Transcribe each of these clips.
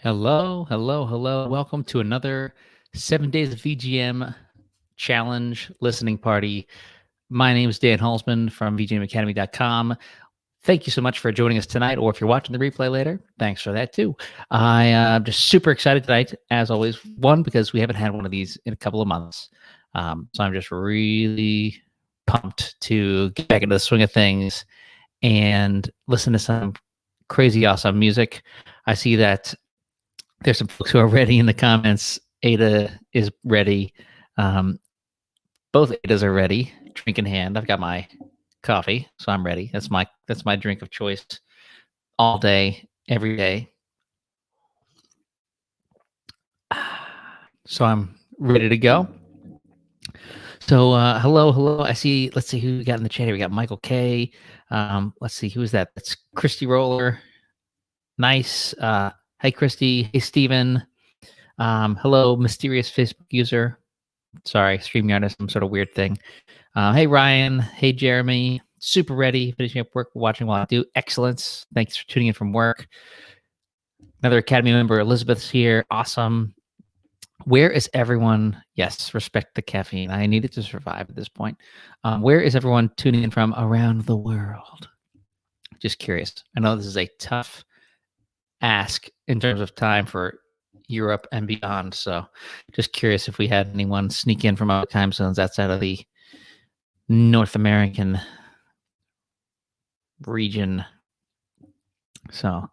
Hello, hello, hello. Welcome to another 7 days of VGM challenge listening party. My name is Dan Halsman from VGMacademy.com. Thank you so much for joining us tonight, or if you're watching the replay later, thanks for that too. I'm just super excited tonight, as always. One, because we haven't had one of these in a couple of months. So I'm just really pumped to get back into the swing of things and listen to some crazy awesome music. I see that there's some folks who are ready in the comments. Ada is ready. Um, both Adas are ready. Drink in hand. I've got my coffee, so I'm ready. That's my drink of choice all day, every day. So I'm ready to go. So hello, hello. I see. Let's see who we got in the chat here. We got Michael K. Let's see who is that. That's Christy Roller. Nice. Hey Christy. Hey Steven. Hello, mysterious Facebook user. Sorry, StreamYard is some sort of weird thing. Hey, Ryan. Hey, Jeremy. Super ready. Finishing up work, watching while I do. Excellence. Thanks for tuning in from work. Another Academy member, Elizabeth's here. Awesome. Where is everyone? Yes, respect the caffeine. I needed to survive at this point. Where is everyone tuning in from around the world? Just curious. I know this is a tough ask in terms of time for Europe and beyond. So just curious if we had anyone sneak in from other time zones outside of the North American region. So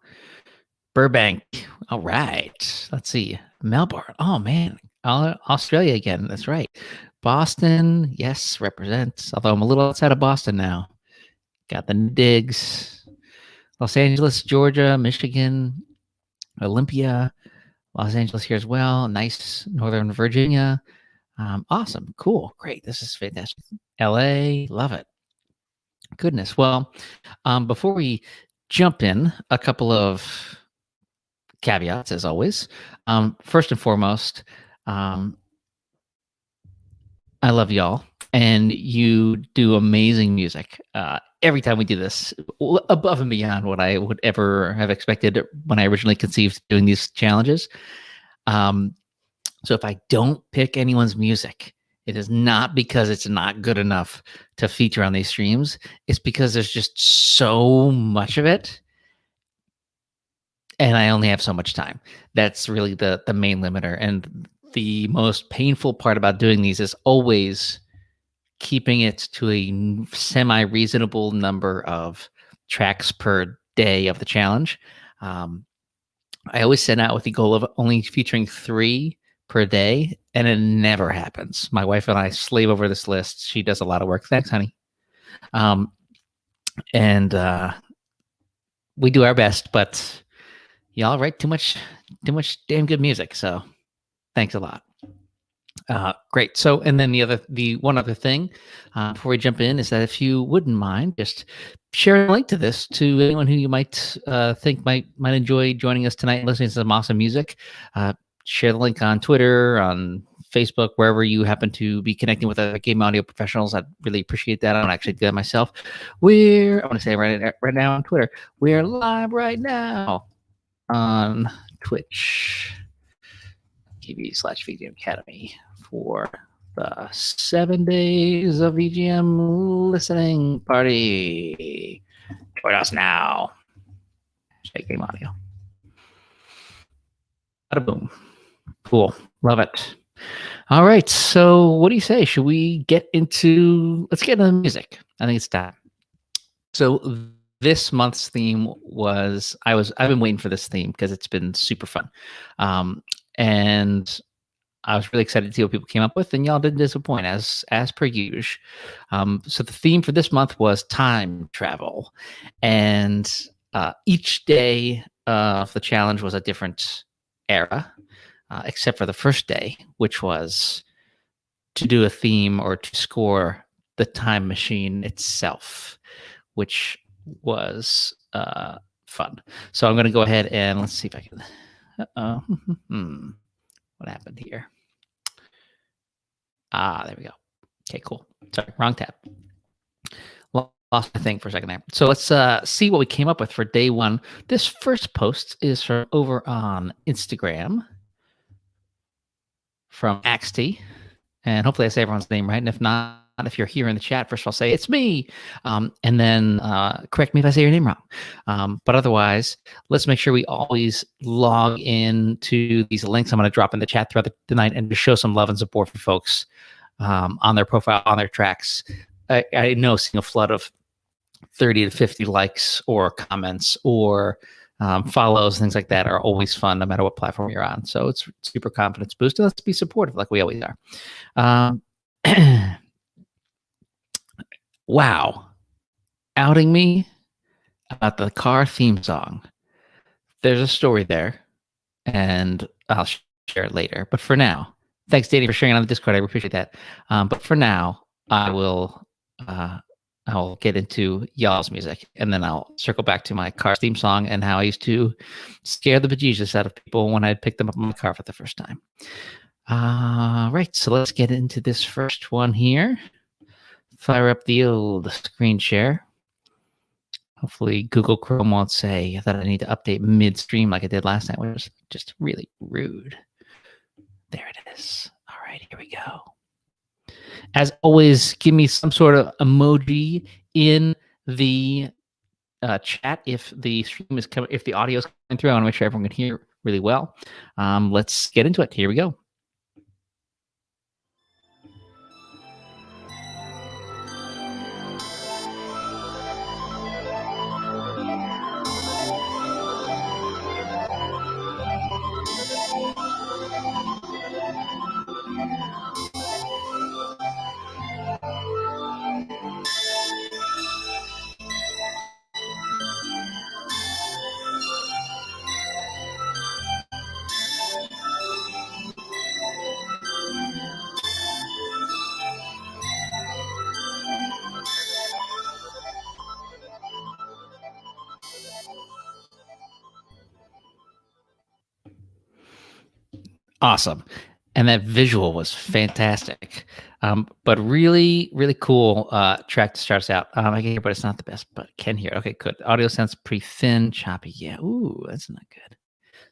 Burbank. All right. Let's see. Melbourne. Oh man. Australia again. That's right. Boston. Yes, represents. Although I'm a little outside of Boston now. Got the digs. Los Angeles, Georgia, Michigan, Olympia, Los Angeles here as well. Nice. Northern Virginia. Awesome. Cool. Great. This is fantastic. LA. Love it. Goodness. Well, before we jump in, a couple of caveats as always. First and foremost, I love y'all, and you do amazing music. Every time we do this, above and beyond what I would ever have expected when I originally conceived doing these challenges. So if I don't pick anyone's music, it is not because it's not good enough to feature on these streams. It's because there's just so much of it, and I only have so much time. That's really the main limiter. And the most painful part about doing these is always keeping it to a semi reasonable number of tracks per day of the challenge. I always set out with the goal of only featuring 3 per day, and it never happens. My wife and I slave over this list. She does a lot of work. Thanks, honey. And we do our best, but y'all write too much damn good music. So thanks a lot. Great. So, and then the one other thing before we jump in is that if you wouldn't mind, just share a link to this to anyone who you might think might enjoy joining us tonight and listening to some awesome music. Share the link on Twitter, on Facebook, wherever you happen to be connecting with other game audio professionals. I'd really appreciate that. I don't actually do that myself. I want to say right now on Twitter, we're live right now on Twitch TV/VGM Academy for the 7 days of VGM listening party. Join us now. Shake game audio. Bada boom. Cool. Love it. All right. So what do you say? Should we let's get into the music. I think it's time. So this month's theme I've been waiting for this theme because it's been super fun. And I was really excited to see what people came up with, and y'all didn't disappoint as per usual. So the theme for this month was time travel, and each day of the challenge was a different era, except for the first day, which was to do a theme or to score the time machine itself, which was fun. So I'm going to go ahead and let's see if I can. What happened here? There we go. Okay, cool. Sorry, wrong tab. lost my thing for a second there. So let's see what we came up with for day one. This first post is from over on Instagram from Axty. And hopefully I say everyone's name right. And if not, if you're here in the chat, first I'll say it's me. And then correct me if I say your name wrong. But otherwise, let's make sure we always log in to these links I'm going to drop in the chat throughout the night and to show some love and support for folks on their profile, on their tracks. I know seeing a flood of 30 to 50 likes or comments or follows, things like that are always fun, no matter what platform you're on. So it's super confidence boost. Let's be supportive like we always are. Wow. Outing me about the car theme song. There's a story there, and I'll share it later. But for now, thanks, Danny, for sharing it on the Discord. I appreciate that. But for now, I'll get into y'all's music, and then I'll circle back to my car theme song and how I used to scare the bejesus out of people when I'd pick them up in my car for the first time. Right, so let's get into this first one here. Fire up the old screen share. Hopefully Google Chrome won't say that I need to update midstream like I did last night, which was just really rude. There it is. All right, here we go. As always, give me some sort of emoji in the chat if the stream is coming, if the audio is coming through. I want to make sure everyone can hear really well. Let's get into it. Here we go. Awesome. And that visual was fantastic. But really, really cool track to start us out. I can hear, but it's not the best, but can hear. Okay, good. Audio sounds pretty thin, choppy. Yeah, ooh, that's not good.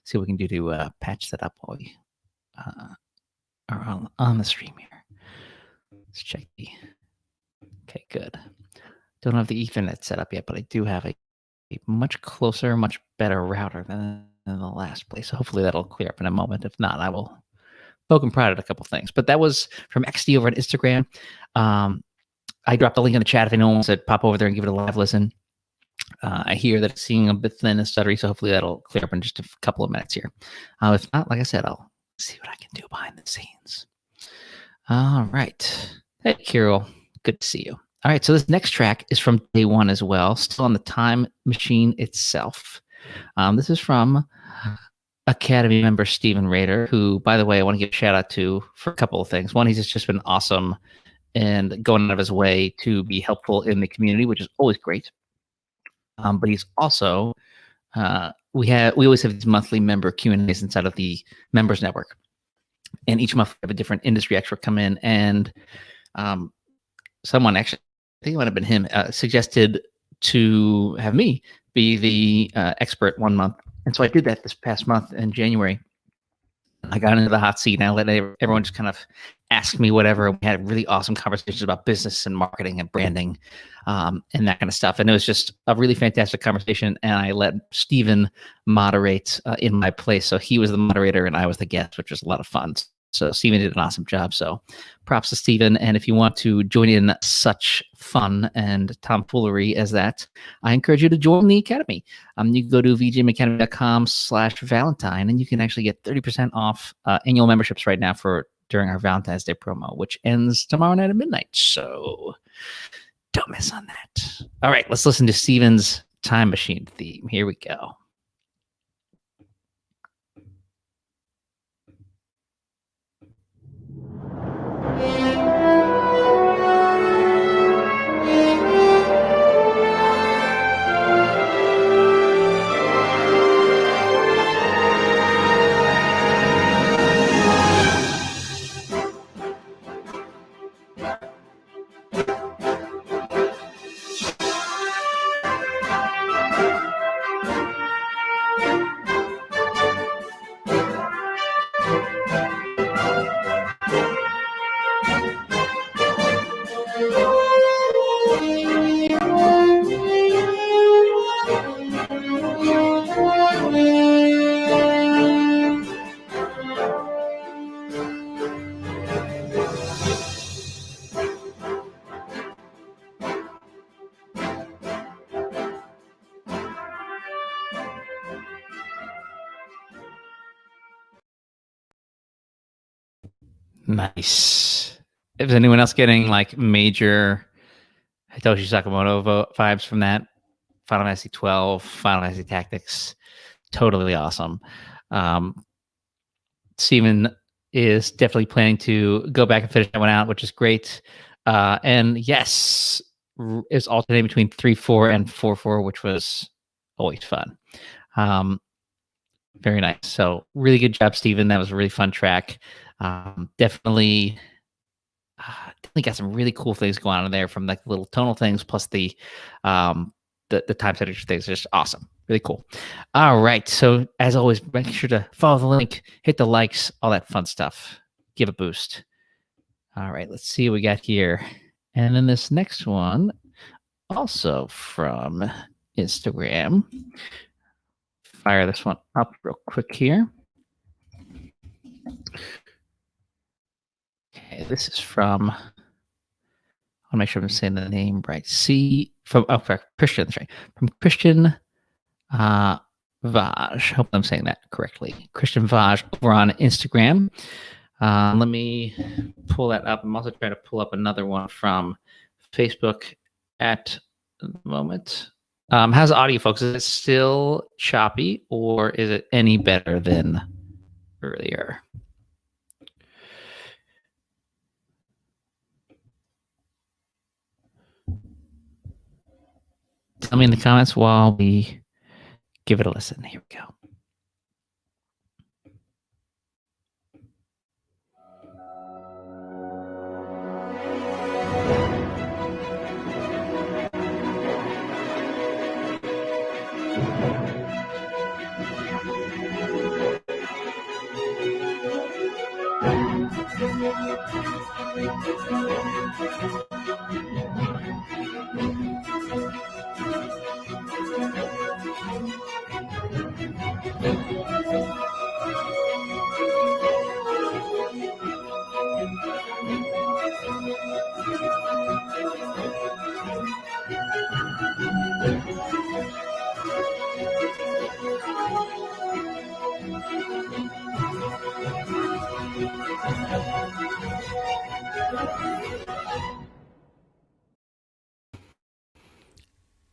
See what we can do to patch that up while we are on the stream here. Let's check the... Okay, good. Don't have the Ethernet set up yet, but I do have a much closer, much better router than in the last place. So hopefully that'll clear up in a moment. If not, I will poke and prod at a couple things. But that was from XD over on Instagram. I dropped a link in the chat if anyone wants to pop over there and give it a live listen. I hear that it's seeing a bit thin and stuttery, so hopefully that'll clear up in just a couple of minutes here. If not, like I said, I'll see what I can do behind the scenes. All right. Hey, Kirill. Good to see you. All right, so this next track is from day one as well, still on the time machine itself. This is from Academy member Stephen Rader, who, by the way, I want to give a shout out to for a couple of things. One, he's just been awesome and going out of his way to be helpful in the community, which is always great. But he's also, we always have these monthly member Q&As inside of the members network. And each month we have a different industry expert come in, and someone actually, I think it might have been him, suggested to have me be the expert one month. And so I did that this past month in January. I got into the hot seat and I let everyone just kind of ask me whatever. We had really awesome conversations about business and marketing and branding and that kind of stuff. And it was just a really fantastic conversation. And I let Stephen moderate in my place. So he was the moderator and I was the guest, which was a lot of fun. So Stephen did an awesome job. So props to Stephen. And if you want to join in such fun and tomfoolery as that, I encourage you to join the Academy. You can go to vgmacademy.com/Valentine, and you can actually get 30% off annual memberships right now during our Valentine's Day promo, which ends tomorrow night at midnight. So don't miss on that. All right, let's listen to Stephen's Time Machine theme. Here we go. Nice. Is anyone else getting like major Hitoshi Sakamoto vibes from that? Final Fantasy 12, Final Fantasy Tactics, totally awesome. Steven is definitely planning to go back and finish that one out, which is great. And yes, it's alternating between 3-4 and 4-4, which was always fun. Very nice. So really good job, Steven. That was a really fun track. Definitely got some really cool things going on in there, from like little tonal things plus the time signature things. Just awesome. Really cool. All right. So as always, make sure to follow the link, hit the likes, all that fun stuff. Give a boost. All right. Let's see what we got here. And then this next one, also from Instagram. Fire this one up real quick here. Okay, this is from, I want to make sure I'm saying the name right. Christian, that's right. From Christian Vaj. Hope I'm saying that correctly. Christian Vaj over on Instagram. Let me pull that up. I'm also trying to pull up another one from Facebook at the moment. How's the audio, folks? Is it still choppy, or is it any better than earlier? Tell me in the comments while we give it a listen. Here we go.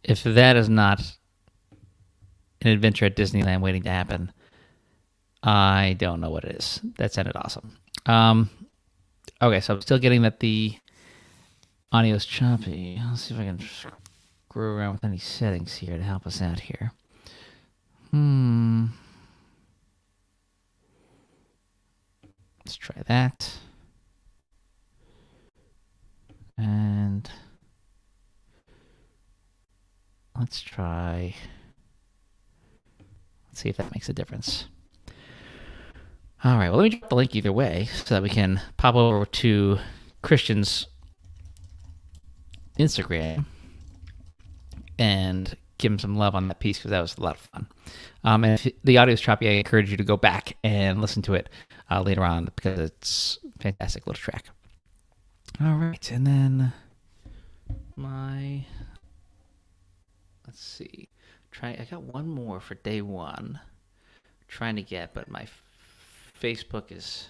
If that is not an adventure at Disneyland waiting to happen, I don't know what it is. That sounded awesome. Okay, so I'm still getting that the audio is choppy. Let's see if I can screw around with any settings here to help us out here. Let's try that. And let's see if that makes a difference. All right, well, let me drop the link either way so that we can pop over to Christian's Instagram and give him some love on that piece, because that was a lot of fun. And if the audio is choppy, I encourage you to go back and listen to it later on, because it's a fantastic little track. All right, and then let's see. I got one more for day one. Trying to get, but my Facebook is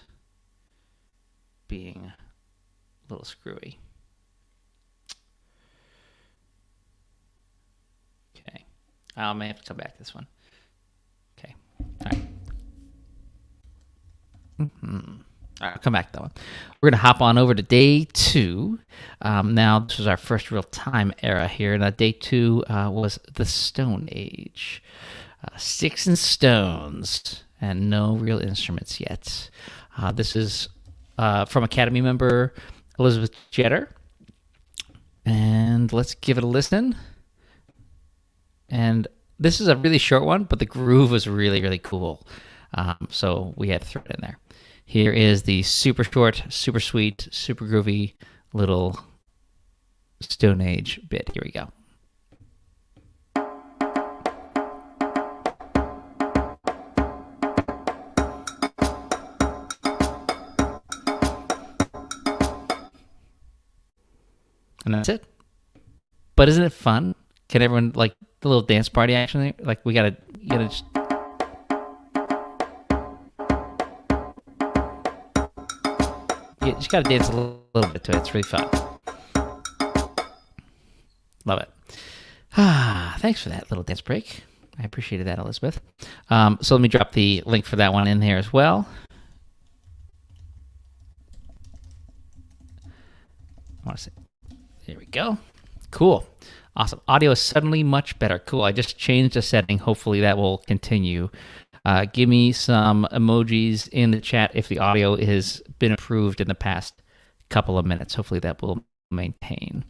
being a little screwy. Okay. I may have to come back to this one. Okay. All right. All right, I'll come back to that one. We're going to hop on over to day two. Now, this was our first real-time era here. Now, day two was the Stone Age. Sticks and stones, and no real instruments yet. This is from Academy member Elizabeth Jetter. And let's give it a listen. And this is a really short one, but the groove was really, really cool. So we had to throw it in there. Here is the super short, super sweet, super groovy little Stone Age bit. Here we go. And that's it. But isn't it fun? Can everyone, like, the little dance party action? Like, you gotta just... You just got to dance a little bit to it. It's really fun. Love it. Thanks for that little dance break. I appreciated that, Elizabeth. So let me drop the link for that one in here as well. I want to say, there we go. Cool. Awesome. Audio is suddenly much better. Cool. I just changed a setting. Hopefully that will continue. Give me some emojis in the chat if the audio has been improved in the past couple of minutes. Hopefully that will maintain,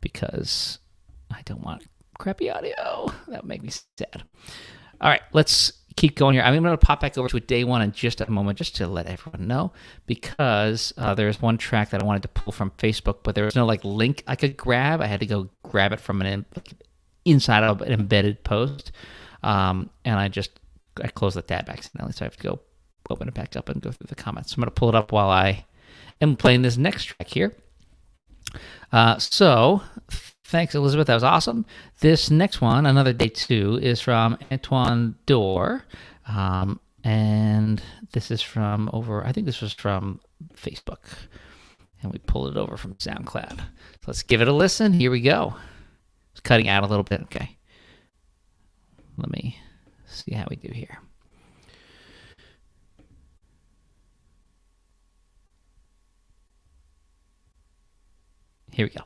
because I don't want crappy audio. That would make me sad. All right, let's keep going here. I'm going to pop back over to day one in just a moment, just to let everyone know, because there's one track that I wanted to pull from Facebook, but there was no link I could grab. I had to go grab it from inside of an embedded post. And I closed the tab accidentally, so I have to go open it back up and go through the comments. So I'm going to pull it up while I am playing this next track here. So thanks, Elizabeth. That was awesome. This next one, another day two, is from Antoine Dor. And this is from I think this was from Facebook. And we pulled it over from SoundCloud. So let's give it a listen. Here we go. It's cutting out a little bit. Okay. Let me see how we do here. Here we go.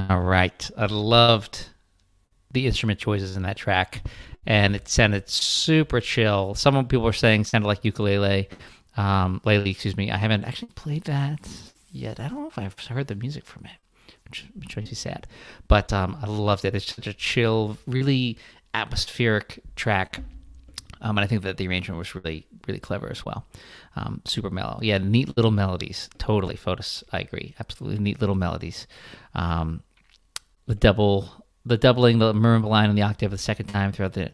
All right. I loved the instrument choices in that track, and it sounded super chill. Some people were saying it sounded like ukulele. Excuse me. I haven't actually played that yet. I don't know if I've heard the music from it, which makes me sad. But I loved it. It's such a chill, really atmospheric track. And I think that the arrangement was really, really clever as well. Super mellow. Yeah, neat little melodies. Totally, Fotis. I agree. Absolutely neat little melodies. The doubling the marimba line and the octave the second time throughout the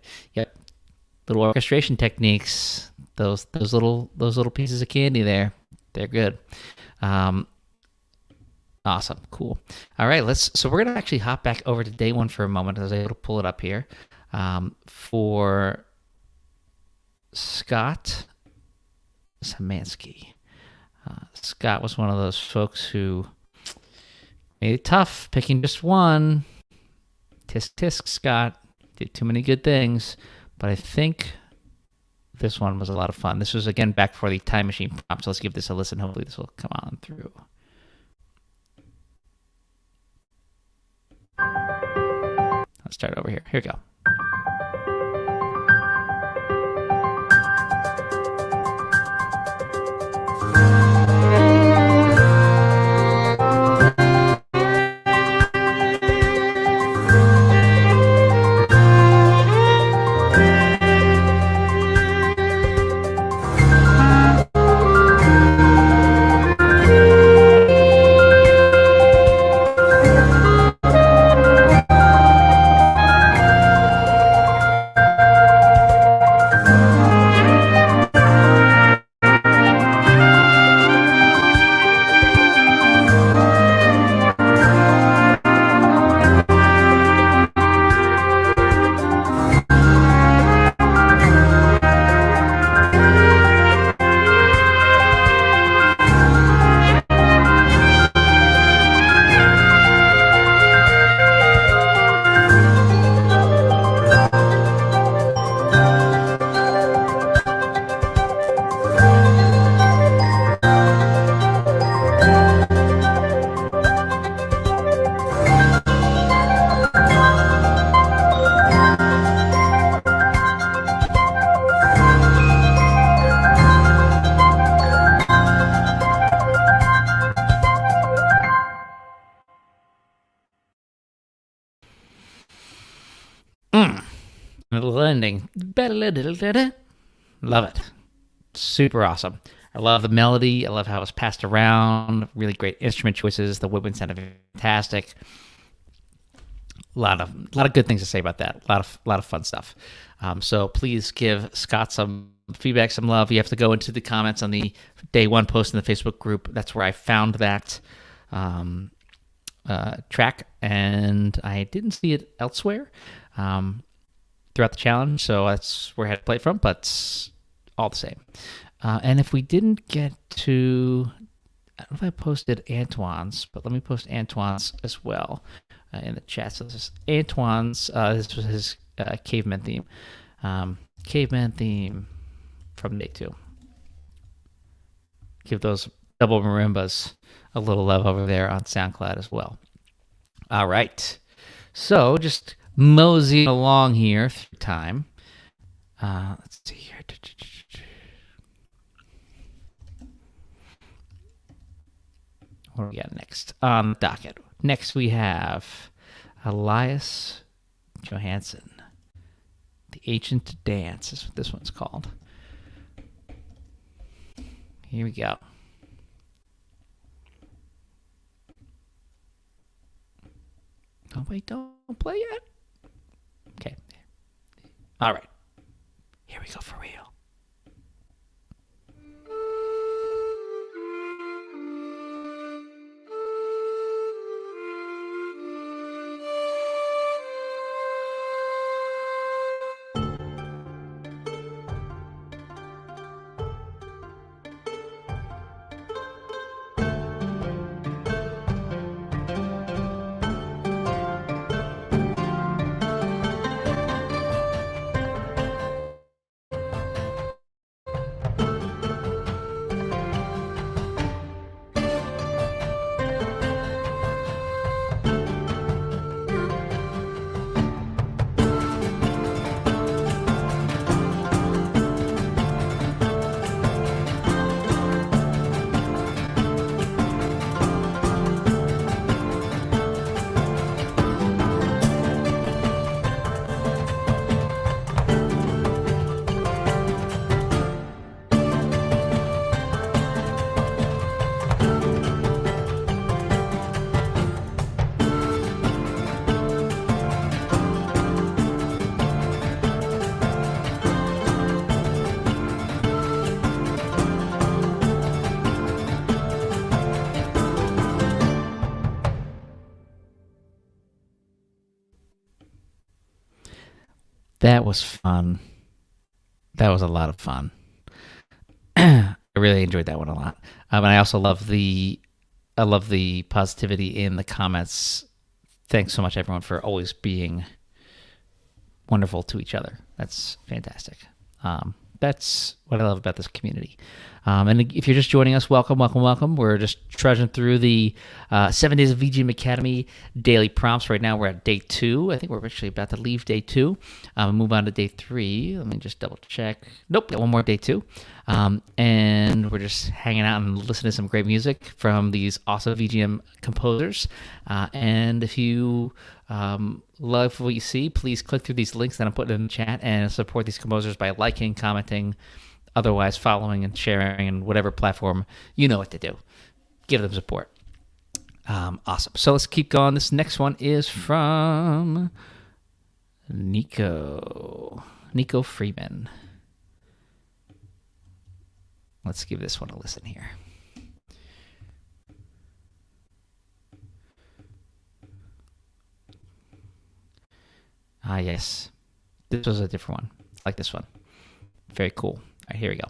little orchestration techniques. Those little pieces of candy there. They're good. Awesome. Cool. All right, so we're gonna actually hop back over to day one for a moment. I was able to pull it up here for Scott Samansky. Scott was one of those folks who made it tough picking just one. Tisk tisk, Scott. Did too many good things. But I think this one was a lot of fun. This was, again, back for the Time Machine prompt. So let's give this a listen. Hopefully this will come on through. Let's start over here. Here we go. little ending. Love it. Super awesome. I love the melody. I love how it's passed around. Really great instrument choices. The woodwind sounded fantastic. A lot of good things to say about that. A lot of fun stuff. So please give Scott some feedback, some love. You have to go into the comments on the day one post in the Facebook group. That's where I found that track, and I didn't see it elsewhere throughout the challenge. So that's where I had to play it from. But all the same. And if we didn't get to, I don't know if I posted Antoine's, but let me post Antoine's as well in the chat. So this is Antoine's, this was his caveman theme. Caveman theme from day 2. Give those double marimbas a little love over there on SoundCloud as well. All right. So just moseying along here through time. Let's see here. What do we got next on the docket? Next we have Elias Johansson. The Ancient Dance is what this one's called. Here we go. Oh, wait, don't play yet? Okay. All right. Here we go for real. That was fun. That was a lot of fun. I really enjoyed that one a lot. And I also love the positivity in the comments. Thanks so much, everyone, for always being wonderful to each other. That's fantastic. That's what I love about this community. And if you're just joining us, welcome, welcome, welcome. We're just trudging through the 7 days of VGM Academy daily prompts. Right now we're at day 2. I think we're actually about to leave day 2. Move on to day 3. Let me just double check. Nope, got one more day 2. And we're just hanging out and listening to some great music from these awesome VGM composers. And if you love what you see, please click through these links that I'm putting in the chat and support these composers by liking, commenting, otherwise following and sharing, and whatever platform, you know what to do. Give them support. Awesome. So let's keep going. This next one is from Nico Freeman. Let's give this one a listen here. Ah, yes. This was a different one. I like this one. Very cool. All right, here we go.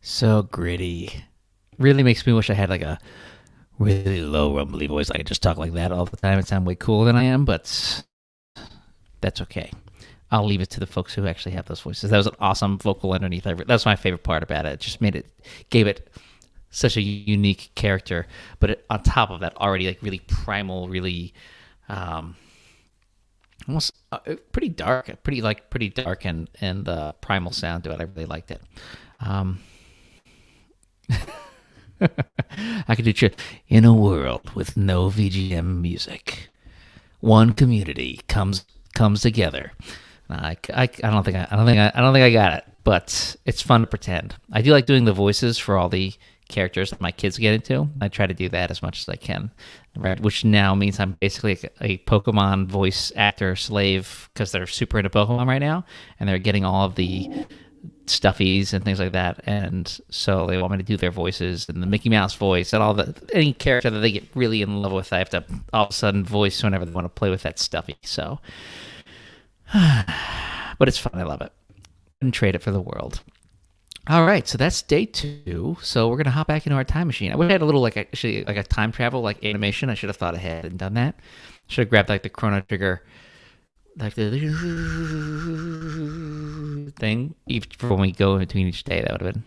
So gritty. Really makes me wish I had like a really low rumbly voice. I could just talk like that all the time. It sounds way cooler than I am, but that's okay. I'll leave it to the folks who actually have those voices. That was an awesome vocal underneath. That's my favorite part about it. It just gave it such a unique character. But on top of that, already like really primal, really almost pretty dark, pretty dark and primal sound to it. I really liked it. I could do in a world with no VGM music. One community comes together. I don't think I got it, but it's fun to pretend. I do like doing the voices for all the characters that my kids get into. I try to do that as much as I can, right? Which now means I'm basically a Pokemon voice actor slave because they're super into Pokemon right now, and they're getting all of the stuffies and things like that, and so they want me to do their voices and the Mickey Mouse voice and any character that they get really in love with. I have to all of a sudden voice whenever they want to play with that stuffy. So, but it's fun. I love it. And trade it for the world. All right, so that's day 2. So we're gonna hop back into our time machine. I wish I had a little like a time travel like animation. I should have thought ahead and done that. Should have grabbed like the Chrono Trigger, like the thing for when we go between each day. That would have been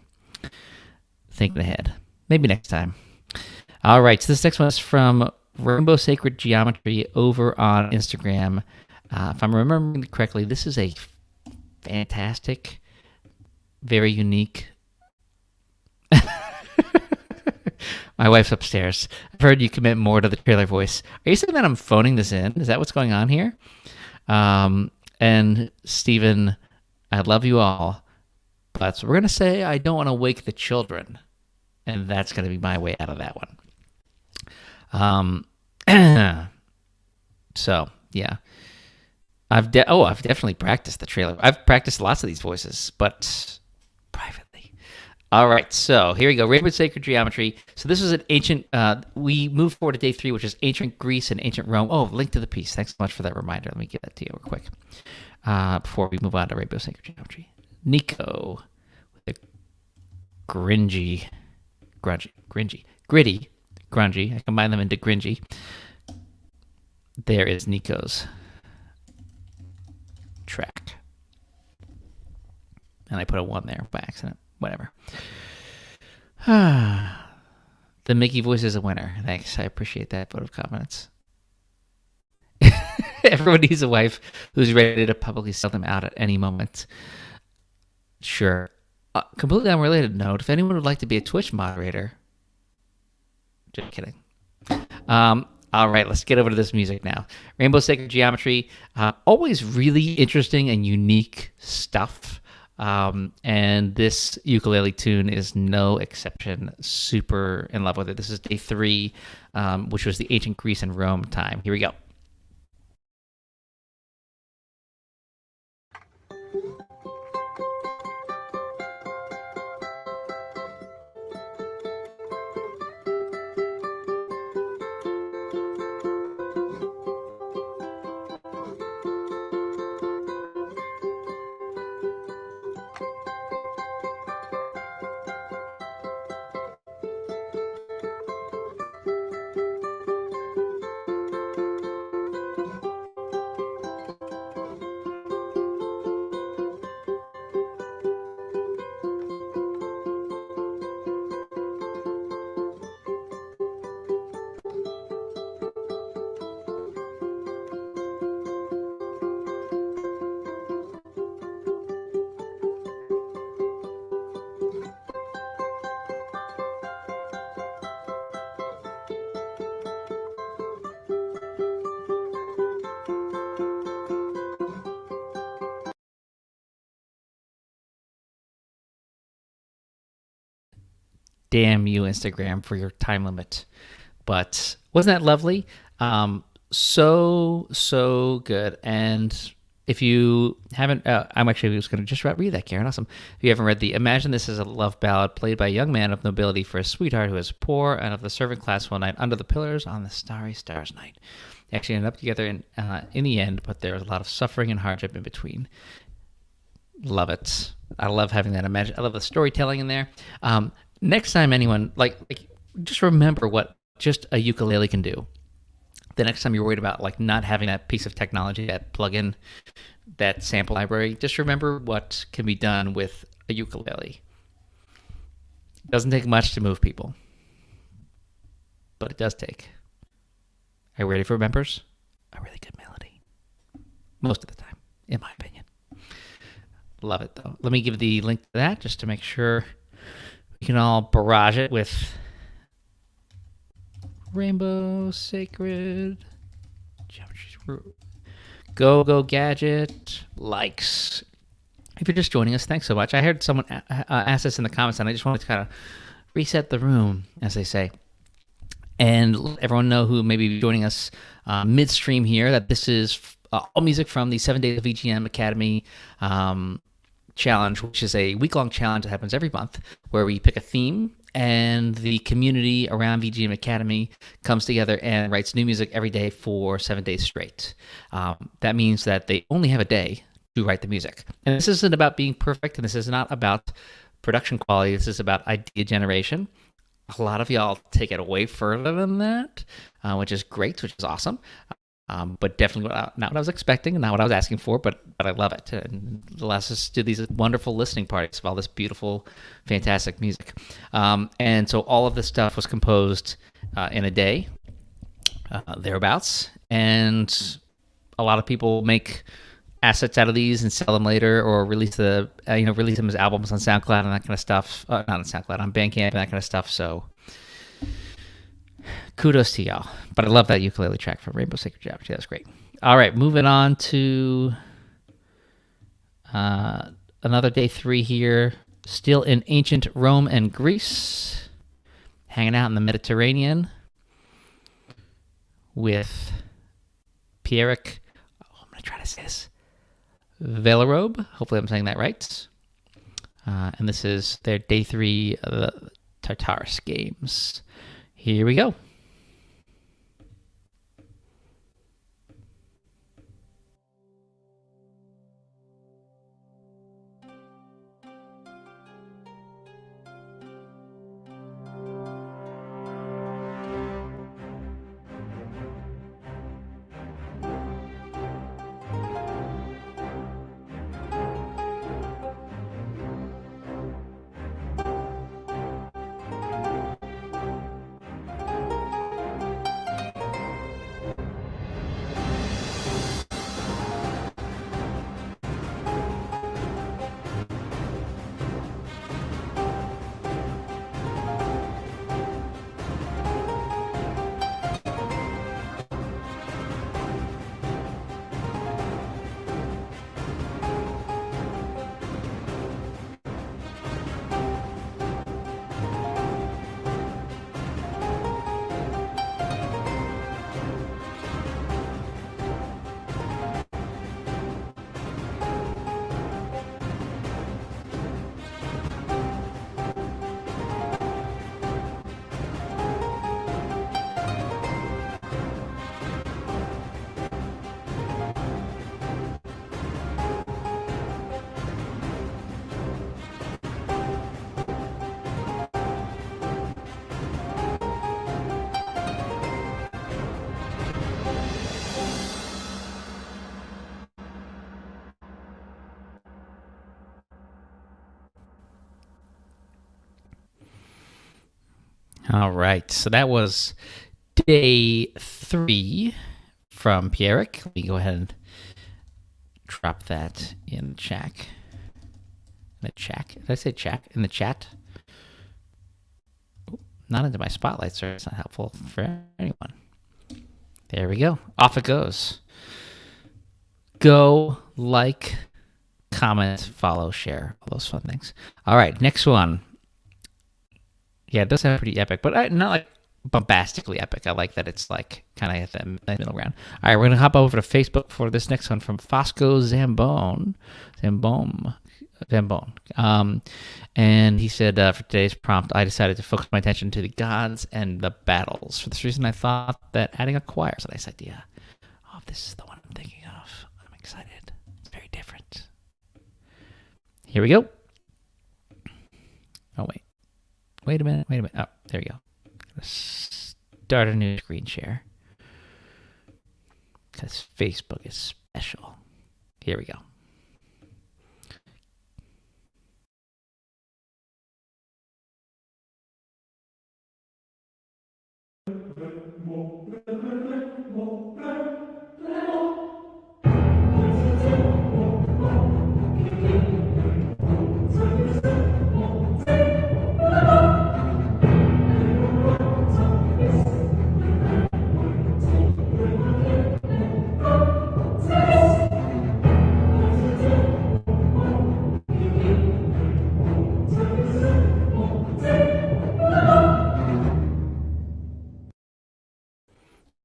thinking ahead. Maybe next time. All right, so this next one is from Rainbow Sacred Geometry over on Instagram. If I'm remembering correctly, this is a fantastic, very unique. My wife's upstairs. I've heard you commit more to the trailer voice. Are you saying that I'm phoning this in? Is that what's going on here? And Steven, I love you all, but we're going to say I don't want to wake the children. And that's going to be my way out of that one. So, yeah. I've definitely practiced the trailer. I've practiced lots of these voices, but privately. All right, so here we go. Rainbow Sacred Geometry. So this is an ancient. We move forward to day 3, which is ancient Greece and ancient Rome. Oh, link to the piece. Thanks so much for that reminder. Let me give that to you real quick before we move on to Rainbow Sacred Geometry. Nico with the gritty. Grungy. I combine them into gringy. There is Nico's track. And I put a 1 there by accident. Whatever. The Mickey voice is a winner. Thanks. I appreciate that vote of confidence. Everyone needs a wife who's ready to publicly sell them out at any moment. Sure. Completely unrelated note, if anyone would like to be a Twitch moderator. Just kidding. All right, let's get over to this music now. Rainbow Sacred Geometry, always really interesting and unique stuff. And this ukulele tune is no exception. Super in love with it. This is day 3, which was the ancient Greece and Rome time. Here we go. Damn you, Instagram, for your time limit. But wasn't that lovely? So good. And if you haven't, I'm actually just going to just read that, Karen. Awesome. If you haven't read imagine this as a love ballad played by a young man of nobility for a sweetheart who is poor and of the servant class one night under the pillars on the starry stars night. They actually ended up together in the end, but there was a lot of suffering and hardship in between. Love it. I love having that imagine. I love the storytelling in there. Next time anyone like just remember what just a ukulele can do. The next time you're worried about like not having that piece of technology, that plugin, that sample library, just remember what can be done with a ukulele. It doesn't take much to move people, but it does take. Are you ready for members? A really good melody. Most of the time, in my opinion. Love it, though. Let me give the link to that just to make sure we can all barrage it with Rainbow Sacred Geometry's Go Gadget likes. If you're just joining us, thanks so much. I heard someone ask this in the comments, and I just wanted to kind of reset the room, as they say, and let everyone know who may be joining us midstream here that this is all music from the 7 Days of VGM Academy challenge, which is a week-long challenge that happens every month where we pick a theme and the community around VGM Academy comes together and writes new music every day for 7 days straight. That means that they only have a day to write the music. And this isn't about being perfect, and this is not about production quality. This is about idea generation. A lot of y'all take it way further than that, which is great, which is awesome. But definitely not what I was expecting and not what I was asking for, but I love it. And it allows us to do these wonderful listening parties of all this beautiful, fantastic music. And so all of this stuff was composed in a day, thereabouts. And a lot of people make assets out of these and sell them later, or release them as albums on SoundCloud and that kind of stuff. Not on SoundCloud, on Bandcamp and that kind of stuff. So kudos to y'all. But I love that ukulele track from Rainbow Sacred Geometry. That's great. All right, moving on to another day 3 here. Still in ancient Rome and Greece, hanging out in the Mediterranean with Pierrick. I'm going to try to say this. Velarobe. Hopefully I'm saying that right. And this is their day 3 of the Tartarus games. Here we go. All right, so that was day 3 from Pierrick. Let me go ahead and drop that in the chat. Did I say chat? In the chat? Not into my spotlight, sir. It's not helpful for anyone. There we go. Off it goes. Go, like, comment, follow, share, all those fun things. All right, next one. Yeah, it does sound pretty epic, but not like bombastically epic. I like that it's like kind of at that middle ground. All right, we're going to hop over to Facebook for this next one from Fosco Zambone. And he said, for today's prompt, I decided to focus my attention to the gods and the battles. For this reason, I thought that adding a choir is a nice idea. Oh, this is the one I'm thinking of. I'm excited. It's very different. Here we go. Oh, wait a minute. Oh, there we go. Start a new screen share because Facebook is special. Here we go.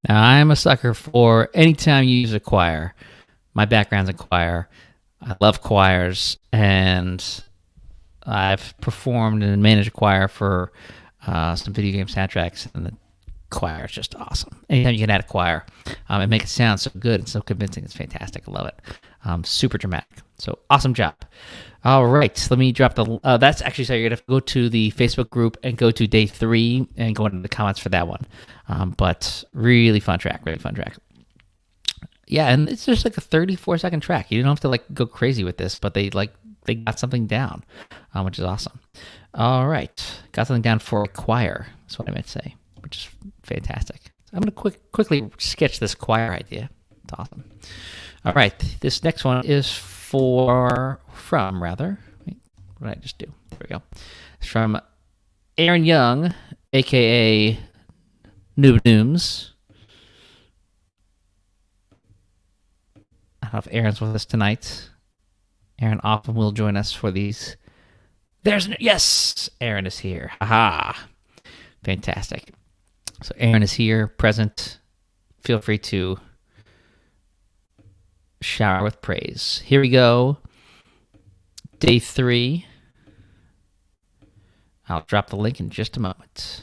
Now, I'm a sucker for anytime you use a choir. My background's in choir. I love choirs, and I've performed and managed a choir for some video game soundtracks, and the choir is just awesome. Anytime you can add a choir and make it sound so good and so convincing, it's fantastic. I love it. Super dramatic. So awesome job. All right, let me drop the. That's actually, so you're gonna have to go to the Facebook group and go to day 3 and go into the comments for that one. But really fun track, Yeah, and it's just like a 34-second track. You don't have to like go crazy with this, but they got something down, which is awesome. All right, got something down for a choir. That's what I meant to say, which is fantastic. So I'm gonna quickly sketch this choir idea. It's awesome. All right, this next one is from what did I just do? There we go. It's from Aaron Young, aka Noob Nooms. I don't know if Aaron's with us tonight. Aaron often will join us for these. Yes, Aaron is here. Haha, fantastic. So Aaron is here, present. Feel free to shower with praise. Here we go. Day 3. I'll drop the link in just a moment.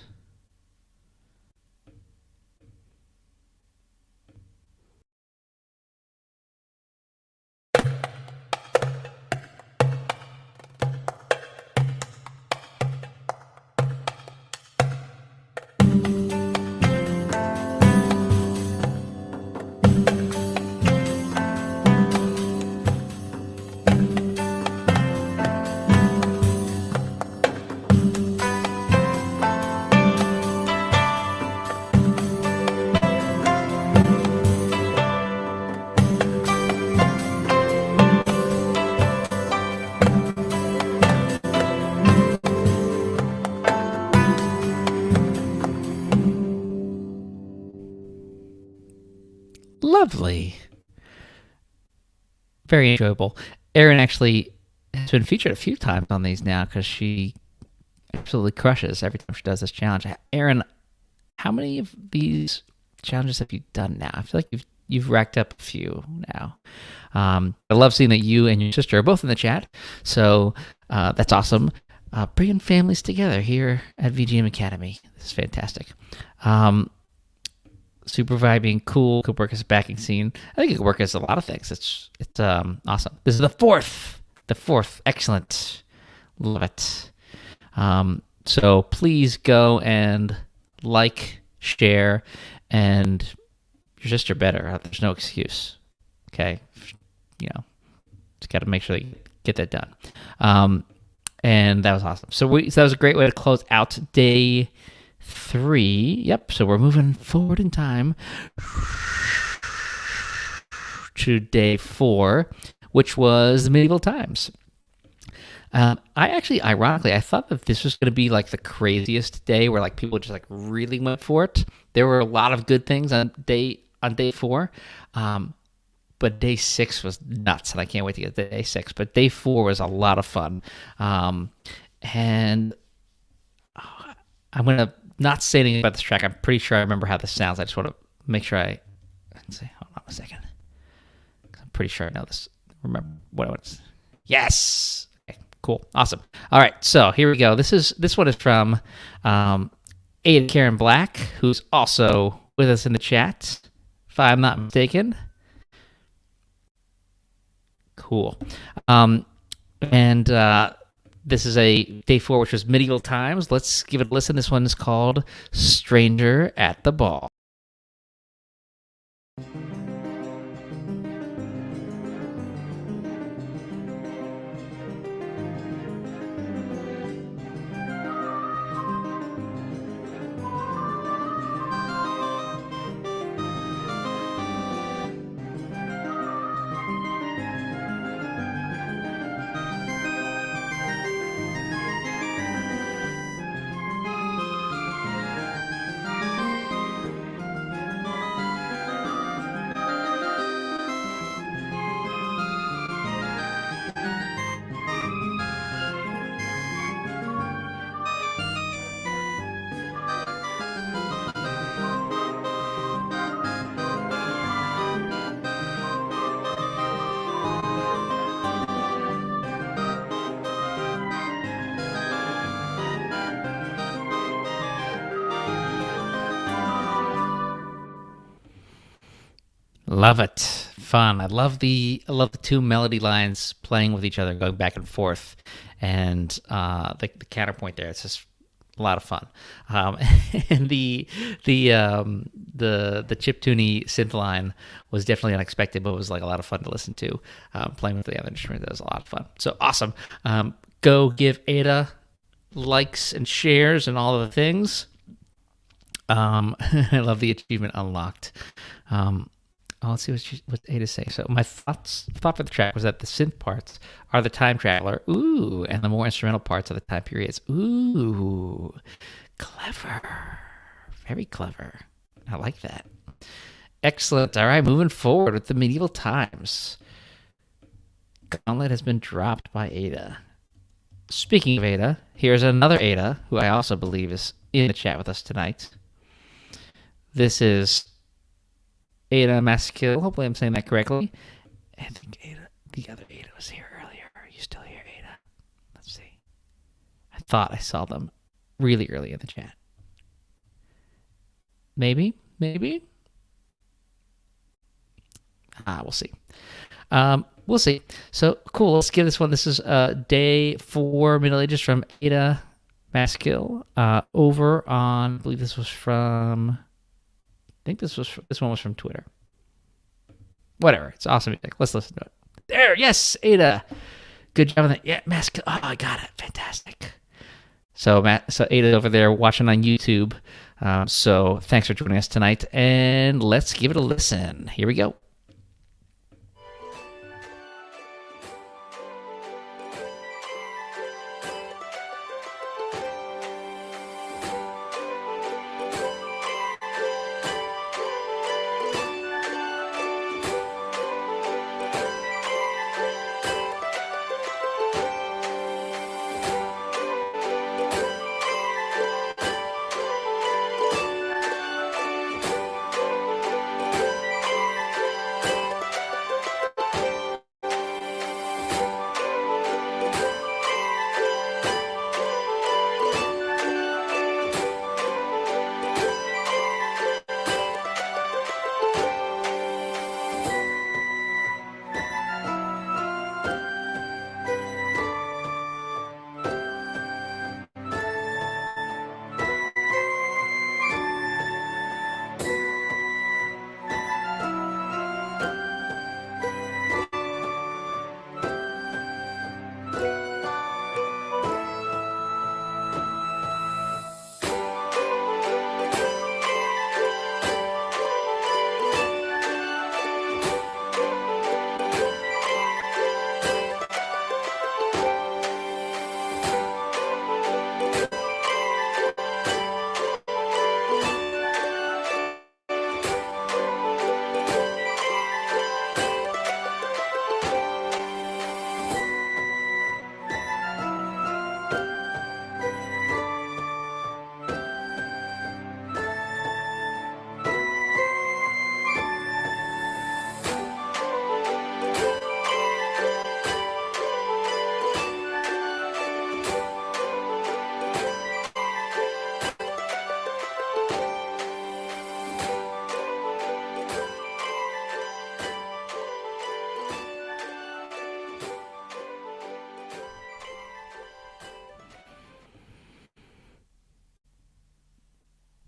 Lovely. Very enjoyable. Erin actually has been featured a few times on these now because she absolutely crushes every time she does this challenge. Erin, how many of these challenges have you done now? I feel like you've racked up a few now. I love seeing that you and your sister are both in the chat, so that's awesome. Bringing families together here at VGM Academy. This is fantastic. Super vibing, cool. Could work as a backing scene. I think it could work as a lot of things. It's awesome. This is the fourth. Excellent. Love it. So please go and like, share, and your sister better. There's no excuse. Okay, just got to make sure that you get that done. And that was awesome. So that was a great way to close out day 3. Yep. So we're moving forward in time to day 4, which was the medieval times. Ironically, I thought that this was going to be like the craziest day where like people just like really went for it. There were a lot of good things on day 4. But day 6 was nuts, and I can't wait to get to day 6. But day 4 was a lot of fun. And I'm going to not say anything about this track. I'm pretty sure I remember how this sounds. I just want to make sure let's see, hold on a second. I'm pretty sure I know this. Remember what it was. Yes! Okay, cool. Awesome. All right, so here we go. This one is from Ada Karen Black, who's also with us in the chat, if I'm not mistaken. Cool. And this is a day 4, which was medieval times. Let's give it a listen. This one is called Stranger at the Ball. Love it. Fun. I love the two melody lines playing with each other, going back and forth, and the counterpoint there. It's just a lot of fun. And the chiptune synth line was definitely unexpected, but was like a lot of fun to listen to. Playing with the other instrument, that was a lot of fun. So awesome. Go give Ada likes and shares and all of the things. I love the achievement unlocked. Let's see what Ada say. So my thought for the track was that the synth parts are the time traveler, ooh, and the more instrumental parts are the time periods, ooh, clever, very clever. I like that. Excellent. All right, moving forward with the medieval times. Gauntlet has been dropped by Ada. Speaking of Ada, here's another Ada who I also believe is in the chat with us tonight. This is Ada Maskill. Hopefully I'm saying that correctly. I think the other Ada was here earlier. Are you still here, Ada? Let's see. I thought I saw them really early in the chat. Maybe. We'll see. We'll see. So cool. Let's give this one. This is day 4 Middle Ages from Ada Maskill. Over on, I believe this was from. I think this one was from Twitter. Whatever. It's awesome music. Let's listen to it. There. Yes, Ada. Good job on that. Yeah, Maskill. Oh, I got it. Fantastic. So Ada's over there watching on YouTube. So thanks for joining us tonight, and let's give it a listen. Here we go.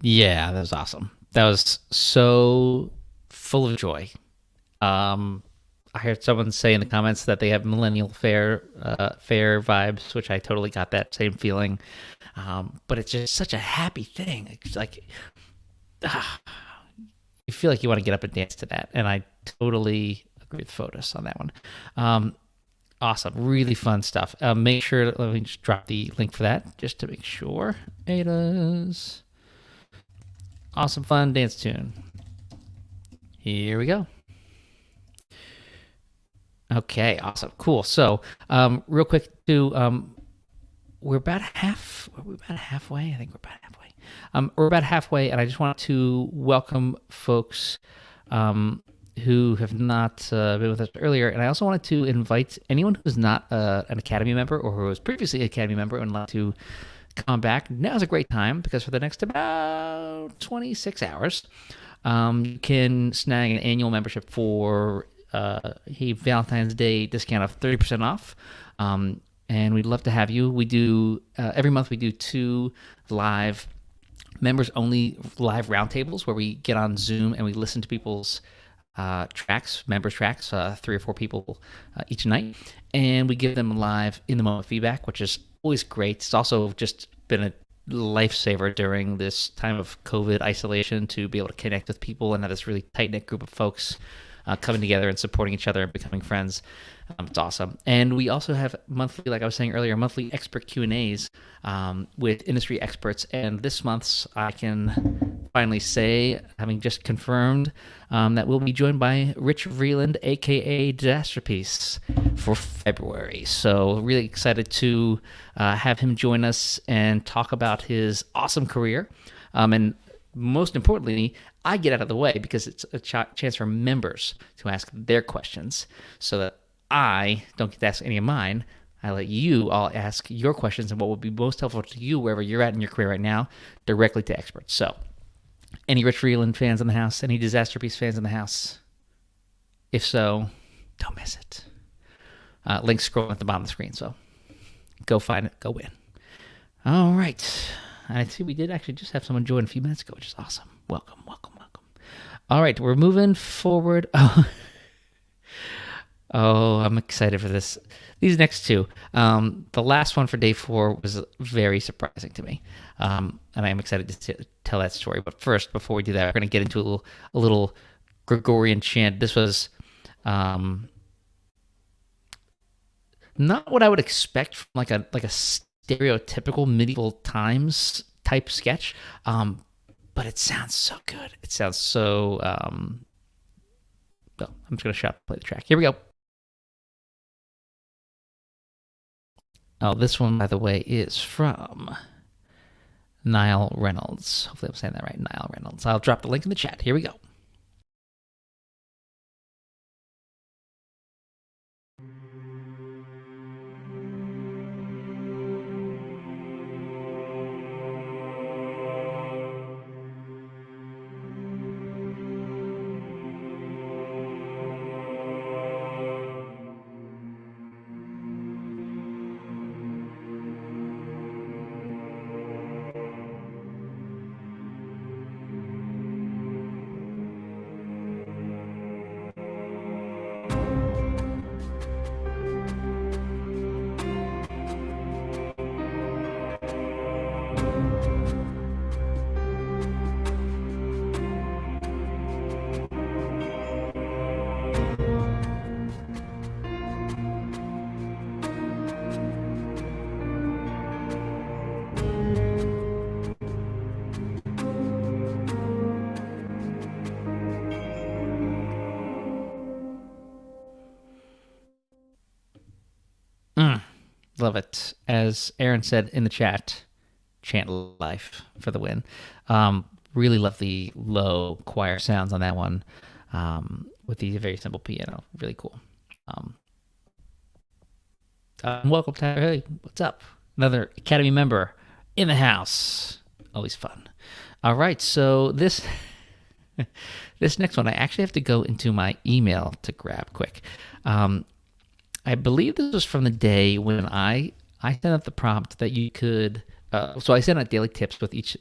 Yeah, that was awesome. That was so full of joy. I heard someone say in the comments that they have millennial fair vibes, which I totally got that same feeling. But it's just such a happy thing. It's like you feel like you want to get up and dance to that, and I totally agree with Fotis on that one. Awesome, really fun stuff. Make sure, let me just drop the link for that just to make sure. Ada's awesome fun dance tune. Here we go. Okay, awesome, cool. So, real quick, we're about halfway. I think we're about halfway. We're about halfway, and I just want to welcome folks who have not been with us earlier. And I also wanted to invite anyone who's not an Academy member or who was previously an Academy member and would like to come back. Now's a great time because for the next about 26 hours, you can snag an annual membership for a Valentine's Day discount of 30% off. And we'd love to have you. We do every month we do 2 live members only live roundtables where we get on Zoom and we listen to people's members tracks, 3 or 4 people each night, and we give them live in the moment feedback, which is always great. It's also just been a lifesaver during this time of COVID isolation to be able to connect with people and have this really tight-knit group of folks coming together and supporting each other and becoming friends. It's awesome. And we also have monthly, like I was saying earlier, monthly expert Q&As with industry experts. And this month's, I can finally say, having just confirmed, that we'll be joined by Rich Vreeland, a.k.a. Disasterpiece, for February. So really excited to have him join us and talk about his awesome career. And most importantly, I get out of the way because it's a chance for members to ask their questions so that I don't get to ask any of mine. I let you all ask your questions and what would be most helpful to you wherever you're at in your career right now directly to experts. So any Rich Vreeland fans in the house? Any Disasterpiece fans in the house? If so, don't miss it. Links scrolling at the bottom of the screen, so go find it, go win. All right. I see we did actually just have someone join a few minutes ago, which is awesome. Welcome. All right, we're moving forward. Oh, I'm excited for this. These next 2. The last one for day 4 was very surprising to me, and I am excited to tell that story. But first, before we do that, we're going to get into a little Gregorian chant. This was not what I would expect from like a stereotypical medieval times type sketch, but it sounds so good. It sounds so. I'm just gonna play the track. Here we go. Oh, this one, by the way, is from Niall Reynolds. Hopefully I'm saying that right, Niall Reynolds. I'll drop the link in the chat. Here we go. Love it. As Aaron said in the chat, chant life for the win. Really love the low choir sounds on that one with the very simple piano. Really cool. Welcome, Tyler. Hey, what's up? Another Academy member in the house. Always fun. All right, so this this next one, I actually have to go into my email to grab quick. I believe this was from the day when I sent out the prompt that you could so I send out daily tips with each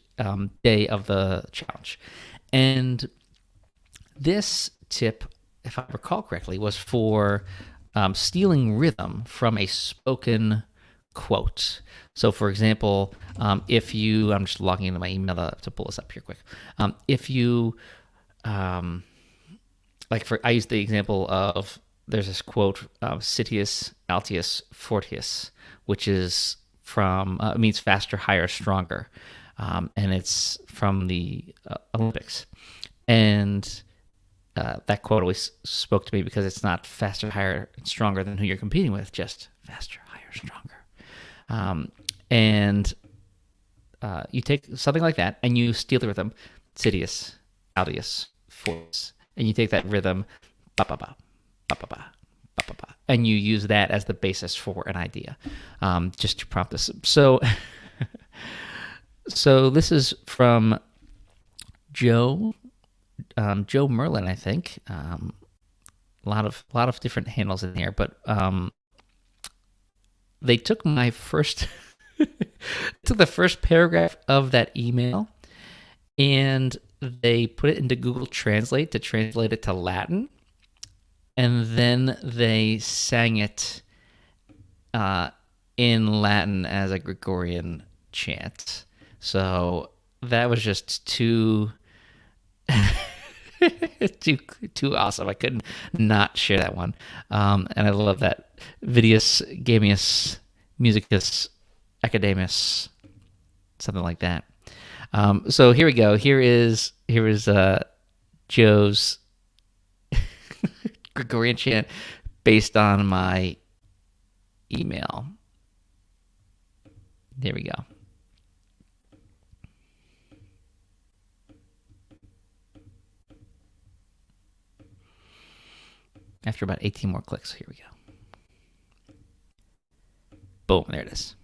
day of the challenge. And this tip, if I recall correctly, was for stealing rhythm from a spoken quote. So, for example, if you, I'm just logging into my email to pull this up here quick. If you, I use the example of there's this quote, Citius Altius Fortius, which is from, it means faster, higher, stronger. And it's from the Olympics. And that quote always spoke to me because it's not faster, higher, and stronger than who you're competing with, just faster, higher, stronger. And you take something like that and you steal the rhythm, Citius, Altius, Fortius, and you take that rhythm, ba ba ba, ba ba ba, ba ba ba, and you use that as the basis for an idea, just to prompt this. So, so this is from Joe Merlin, I think. A lot of different handles in here, but they took my first took the first paragraph of that email and they put it into Google Translate to translate it to Latin, and then they sang it in Latin as a Gregorian chant. So that was just too too awesome. I couldn't not share that one. And I love that. Vidius Gamius Musicus Academus, something like that. So here we go. Here is Joe's Gregorian chant based on my email. There we go. After about 18 more clicks, here we go. Boom, there it is.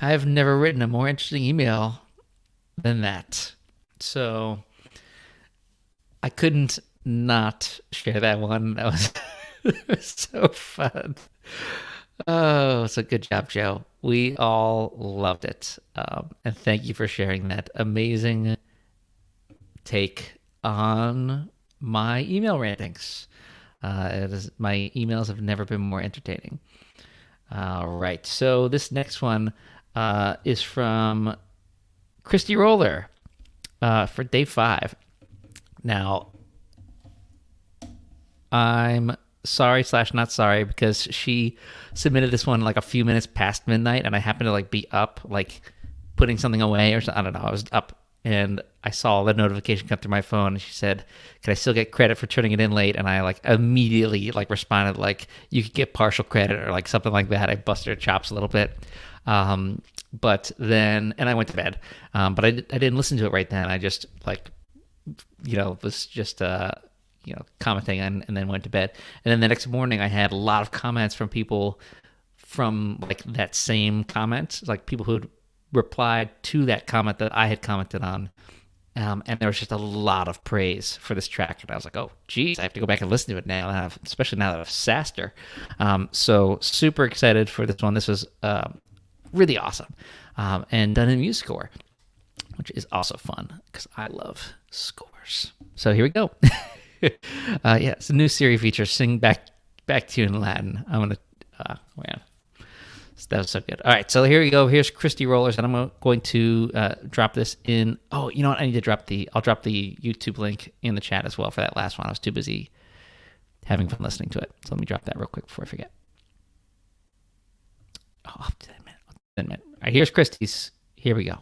I've never written a more interesting email than that. So I couldn't not share that one. That was, it was so fun. Oh, so good job, Joe. We all loved it. And thank you for sharing that amazing take on my email rantings. My emails have never been more entertaining. All right. So this next one is from Christy Roller for day 5. Now, I'm sorry slash not sorry because she submitted this one like a few minutes past midnight, and I happened to like be up, like putting something away or something. I don't know. I was up and I saw the notification come through my phone, and she said, "Can I still get credit for turning it in late?" And I like immediately like responded like, "You could get partial credit" or like something like that. I busted her chops a little bit. But then, and I went to bed. But I didn't listen to it right then. I just like was just commenting and then went to bed. And then the next morning, I had a lot of comments from people from like that same comment, like people who had replied to that comment that I had commented on. And there was just a lot of praise for this track. And I was like, oh, geez, I have to go back and listen to it now, especially now that I've sassed her. So super excited for this one. This was really awesome. And done in MuseScore, which is also fun because I love scores. So here we go. Yeah, it's a new Siri feature. Sing back to you in Latin. I'm gonna. Man, that was so good. All right, so here we go. Here's Christy Rollers, and I'm going to drop this in. Oh, you know what? I need to drop the. I'll drop the YouTube link in the chat as well for that last one. I was too busy having fun listening to it. So let me drop that real quick before I forget. Oh, I'll do that in a minute. All right, here's Christy's. Here we go.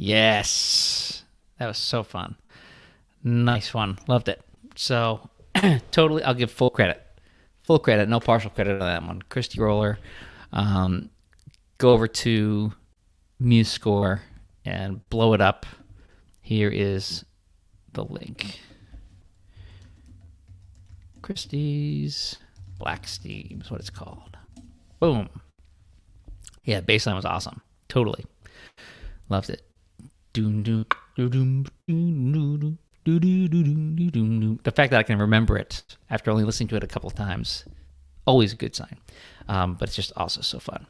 Yes, that was so fun. Nice one. Loved it. So totally, I'll give full credit. Full credit, no partial credit on that one. Christy Roller. Um, Go over to MuseScore and blow it up. Here is the link. Christie's Black Steam is what it's called. Boom. Yeah, baseline was awesome. Totally. Loved it. The fact that I can remember it after only listening to it a couple of times, always a good sign. But it's just also so fun.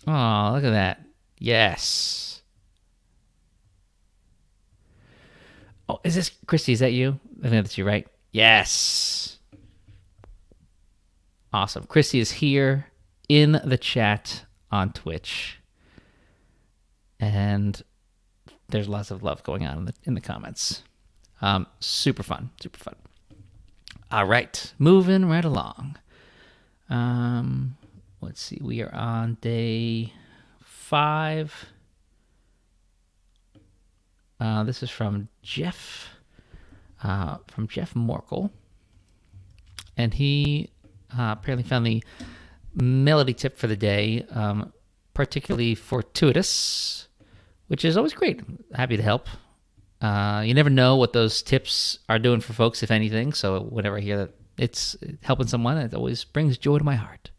Oh, look at that. Yes. Oh, is this Christy? Is that you? I think that's you, right? Yes. Awesome. Christy is here in the chat on Twitch. And there's lots of love going on in the comments. Super fun. Super fun. All right. Moving right along. Let's see. We are on day 5. This is from Jeff Morkel. And he apparently found the melody tip for the day particularly fortuitous, which is always great. Happy to help. You never know what those tips are doing for folks, if anything. So whenever I hear that it's helping someone, it always brings joy to my heart.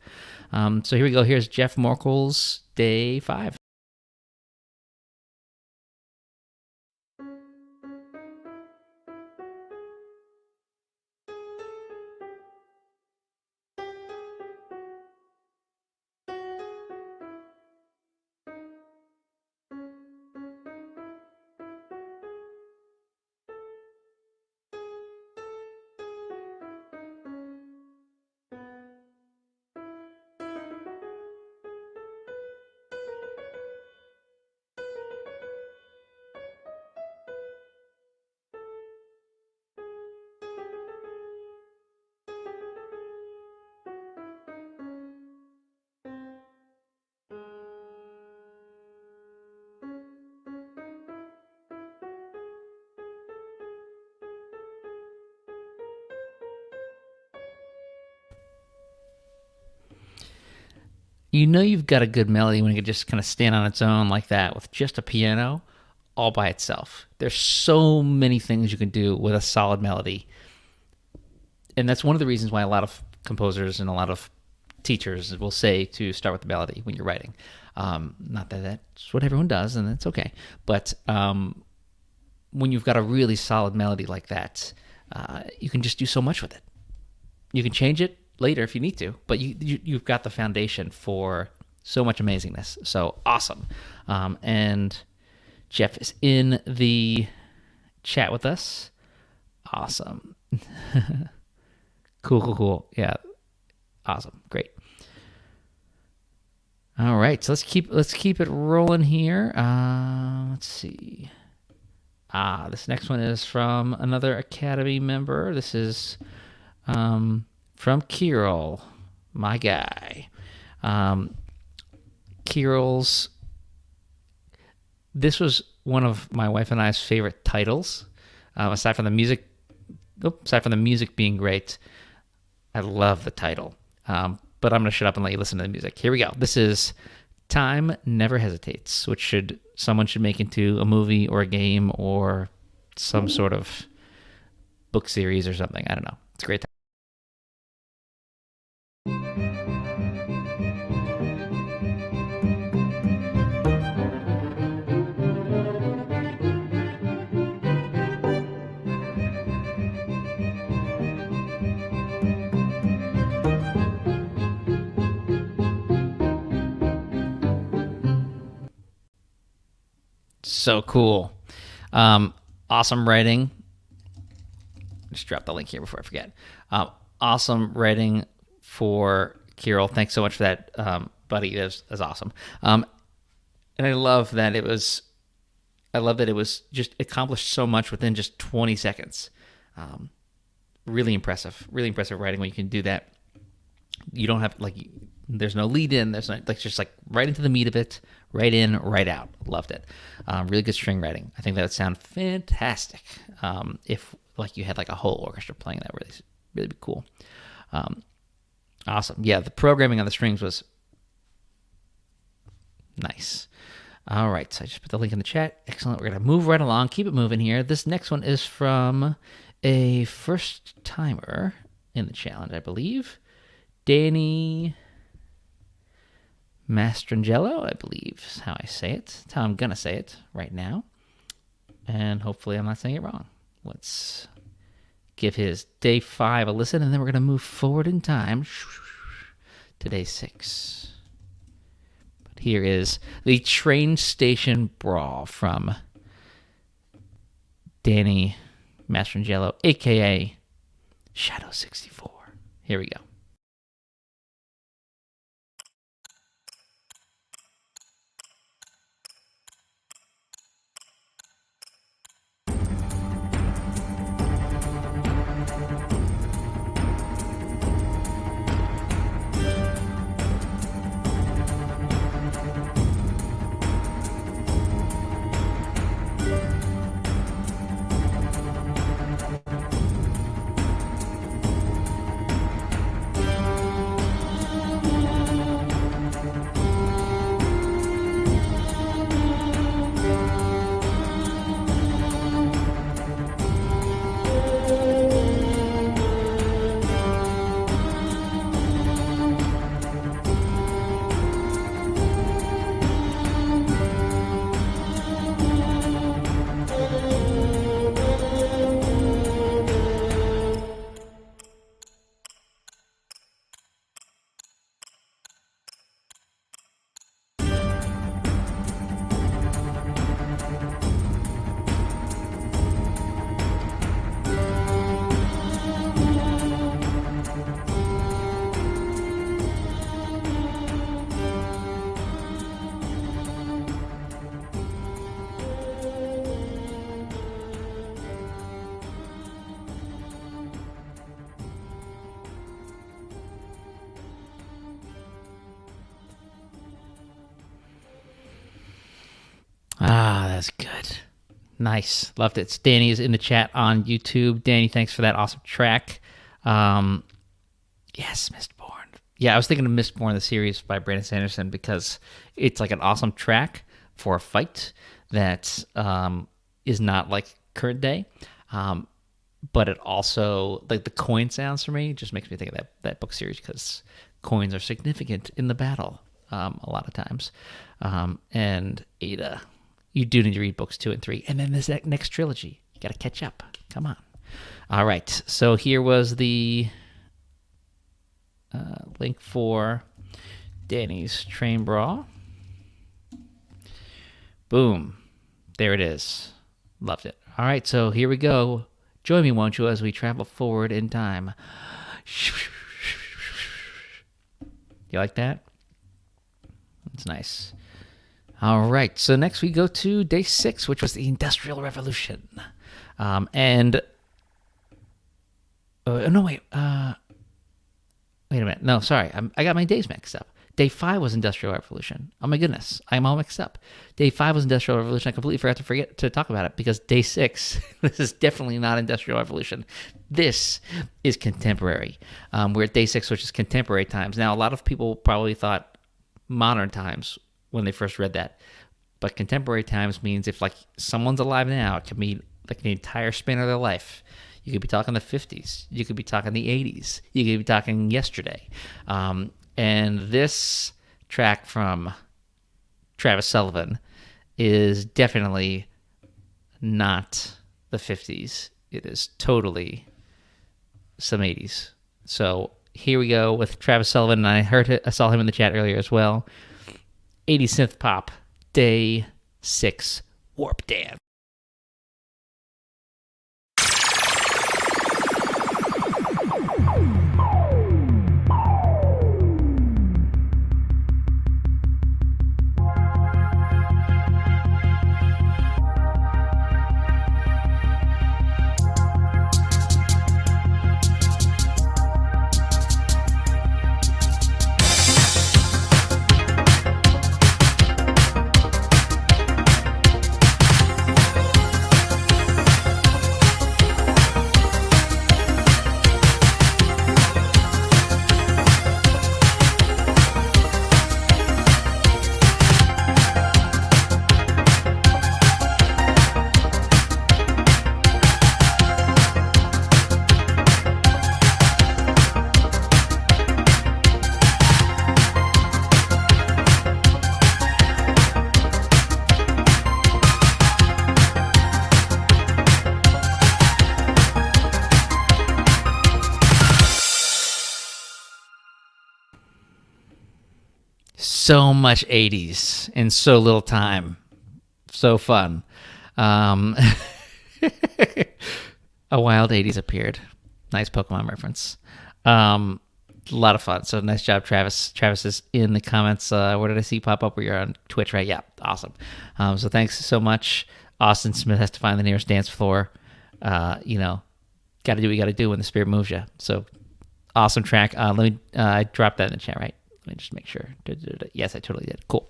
So here we go. Here's Jeff Morkel's day 5. You know you've got a good melody when it can just kind of stand on its own like that with just a piano all by itself. There's so many things you can do with a solid melody. And that's one of the reasons why a lot of composers and a lot of teachers will say to start with the melody when you're writing. Not that that's what everyone does, and that's okay. But when you've got a really solid melody like that, you can just do so much with it. You can change it later if you need to, but you've got the foundation for so much amazingness. So awesome. And Jeff is in the chat with us. Awesome. Cool. Yeah. Awesome. Great. All right. So let's keep it rolling here. Let's see. This next one is from another Academy member. This is from Kirill, my guy. Kirill's. This was one of my wife and I's favorite titles. Aside from the music being great, I love the title. But I'm going to shut up and let you listen to the music. Here we go. This is Time Never Hesitates, which someone should make into a movie or a game or some sort of book series or something. I don't know. It's a great time. So cool. Awesome writing. Just drop the link here before I forget. Awesome writing for Kirill. Thanks so much for that, buddy. That's awesome. And I love that it was just accomplished so much within just 20 seconds. Really impressive writing when you can do that. You don't have there's no lead in. There's no just right into the meat of it, right in, right out. Loved it. Really good string writing. I think that would sound fantastic if you had a whole orchestra playing that. Really be cool. Awesome. Yeah, the programming on the strings was nice. All right, so I just put the link in the chat. Excellent. We're gonna move right along. Keep it moving here. This next one is from a first timer in the challenge, I believe. Danny Mastrangelo, I believe is how I say it. That's how I'm going to say it right now. And hopefully I'm not saying it wrong. Let's give his day 5 a listen, and then we're going to move forward in time to day 6. But here is the Train Station Brawl from Danny Mastrangelo, a.k.a. Shadow 64. Here we go. That's good. Nice. Loved it. Danny is in the chat on YouTube. Danny, thanks for that awesome track. Yes, Mistborn. Yeah, I was thinking of Mistborn, the series by Brandon Sanderson, because it's like an awesome track for a fight that is not like current day. But it also, like the coin sounds for me, just makes me think of that book series because coins are significant in the battle a lot of times. And Ada, you do need to read books 2 and 3. And then there's that next trilogy. You got to catch up. Come on. All right. So here was the link for Danny's Train Brawl. Boom. There it is. Loved it. All right. So here we go. Join me, won't you, as we travel forward in time. You like that? It's nice. All right. So next we go to day 6, which was the Industrial Revolution. No, wait. Wait a minute. No, sorry. I got my days mixed up. Day 5 was Industrial Revolution. Oh my goodness. I'm all mixed up. Day 5 was Industrial Revolution. I completely forgot to talk about it because day 6, this is definitely not Industrial Revolution. This is contemporary. We're at day 6, which is contemporary times. Now, a lot of people probably thought modern times when they first read that. But contemporary times means if like someone's alive now, it could mean like the entire span of their life. You could be talking the 50s. You could be talking the 80s. You could be talking yesterday. And this track from Travis Sullivan is definitely not the 50s. It is totally some 80s. So here we go with Travis Sullivan. And I saw him in the chat earlier as well. 80s synth pop, day 6, Warp Dance. So much 80s in so little time. So fun. A wild 80s appeared. Nice Pokemon reference. A lot of fun. So nice job, Travis. Travis is in the comments. Where did I see pop up? You're on Twitch, right? Yeah, awesome. So thanks so much. Austin Smith has to find the nearest dance floor. Got to do what you got to do when the spirit moves you. So awesome track. I dropped that in the chat, right? Let me just make sure. Yes, I totally did. Cool.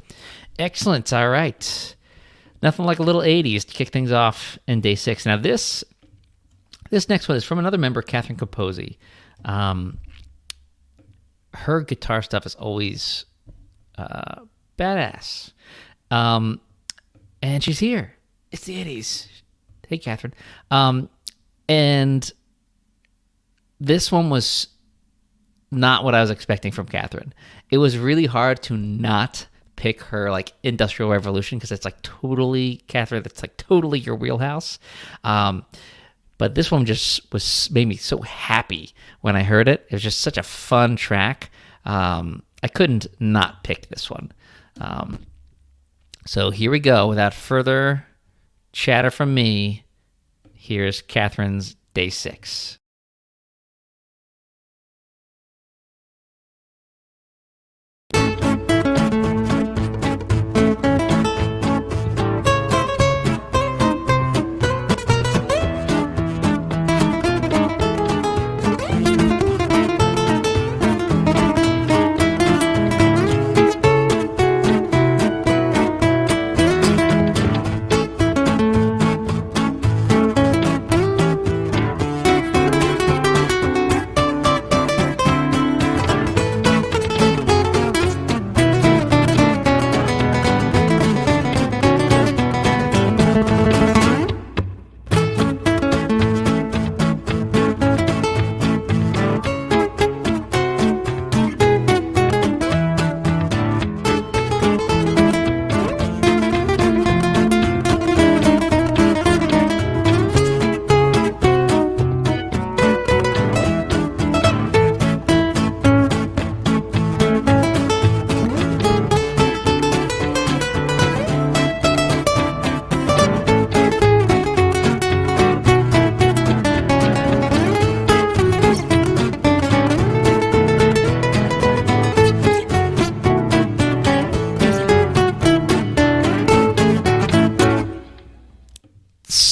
Excellent. All right. Nothing like a little 80s to kick things off in day 6. Now, this next one is from another member, Catherine Capozzi. Her guitar stuff is always badass. And she's here. It's the 80s. Hey, Catherine. And this one was not what I was expecting from Catherine. It was really hard to not pick her like Industrial Revolution because it's like totally Catherine. That's like totally your wheelhouse. But this one just made me so happy when I heard it. It was just such a fun track. I couldn't not pick this one. So here we go. Without further chatter from me, here's Catherine's Day 6.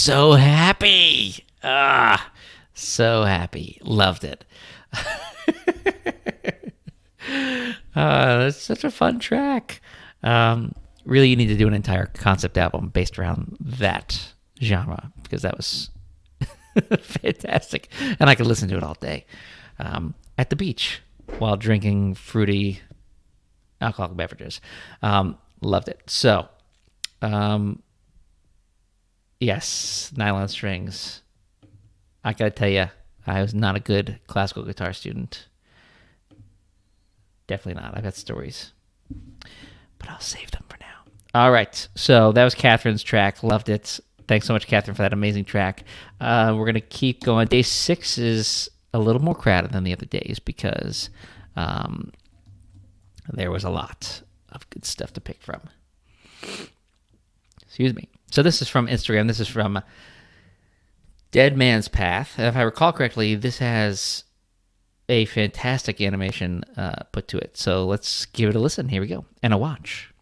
so happy. So happy. Loved it. It's such a fun track. Really, you need to do an entire concept album based around that genre because that was fantastic. And I could listen to it all day at the beach while drinking fruity alcoholic beverages. Loved it. So, yes, nylon strings. I gotta tell you, I was not a good classical guitar student. Definitely not. I've got stories, but I'll save them for now. All right. So that was Catherine's track. Loved it. Thanks so much, Catherine, for that amazing track. We're going to keep going. Day 6 is a little more crowded than the other days because there was a lot of good stuff to pick from. Excuse me. So this is from Instagram. This is from Dead Man's Path. And if I recall correctly, this has a fantastic animation put to it. So let's give it a listen. Here we go. And a watch.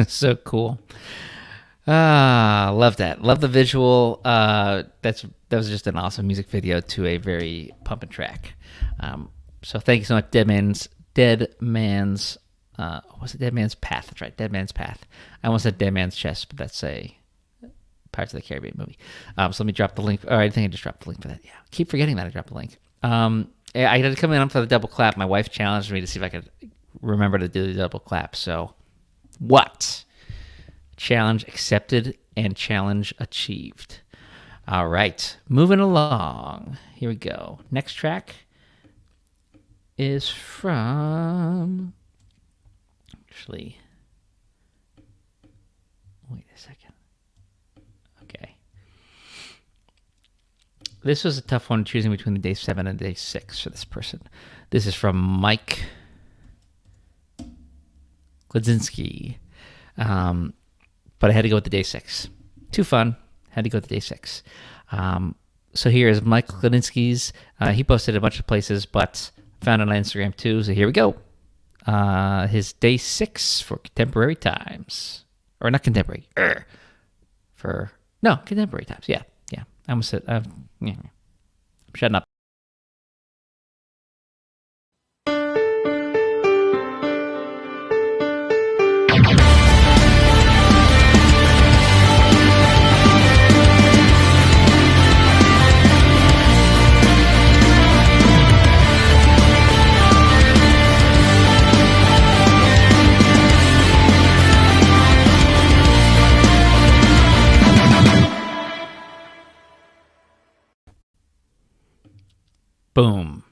So cool. Love that. Love the visual. That was just an awesome music video to a very pumping track. So thank you so much, Dead Man's was it Dead Man's Path? That's right, Dead Man's Path. I almost said Dead Man's Chest, but that's a Pirates of the Caribbean movie. So let me drop the link. I think I just dropped the link for that. Yeah, keep forgetting that I dropped the link. I had to come in for the double clap. My wife challenged me to see if I could remember to do the double clap. So what? Challenge accepted and challenge achieved. All right, moving along. Here we go. Next track is from... Actually, wait a second. Okay. This was a tough one, choosing between the day 7 and day 6 for this person. This is from Mike Kladzinski. But I had to go with the day 6. Too fun. Had to go with the day 6. So here is Mike Kladzinski's. He posted a bunch of places, but found it on Instagram too. So here we go. His day 6 for contemporary times. Or not contemporary. Contemporary times. Yeah. I almost said, I'm shutting up. Boom.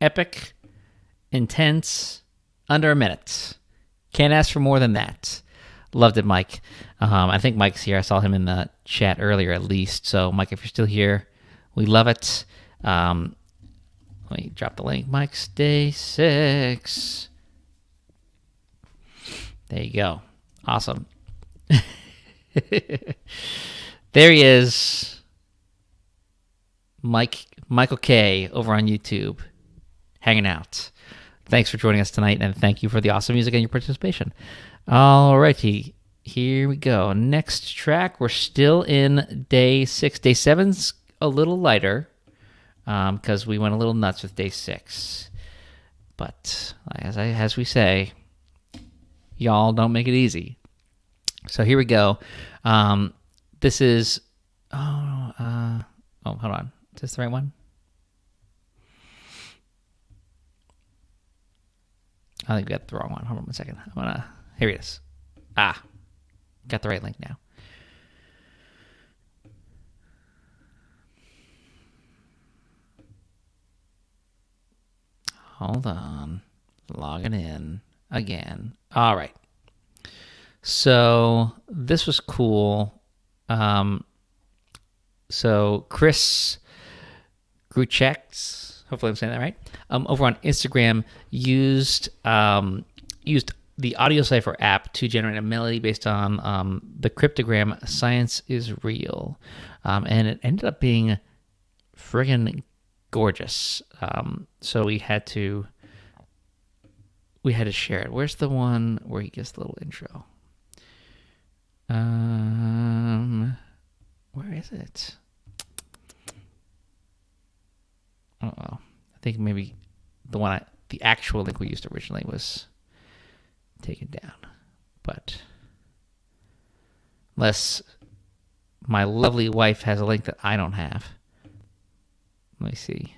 Epic, intense, under a minute. Can't ask for more than that. Loved it, Mike. I think Mike's here. I saw him in the chat earlier at least. So, Mike, if you're still here, we love it. Let me drop the link. Mike's day 6. There you go. Awesome. There he is. Michael K over on YouTube, hanging out. Thanks for joining us tonight, and thank you for the awesome music and your participation. All righty, here we go. Next track, we're still in day 6. Day 7's a little lighter because we went a little nuts with day 6. But as we say, y'all don't make it easy. So here we go. This is, hold on. Is this the right one? I think I got the wrong one. Hold on one second. Here it is. Got the right link now. Hold on. Logging in again. All right. So this was cool. So Chris Grucheks, hopefully I'm saying that right, over on Instagram used the Audio Cipher app to generate a melody based on the cryptogram "Science is Real," and it ended up being friggin' gorgeous. So we had to share it. Where's the one where he gives the little intro? Where is it? Oh, well, I think maybe the actual link we used originally was taken down, but unless my lovely wife has a link that I don't have. Let me see.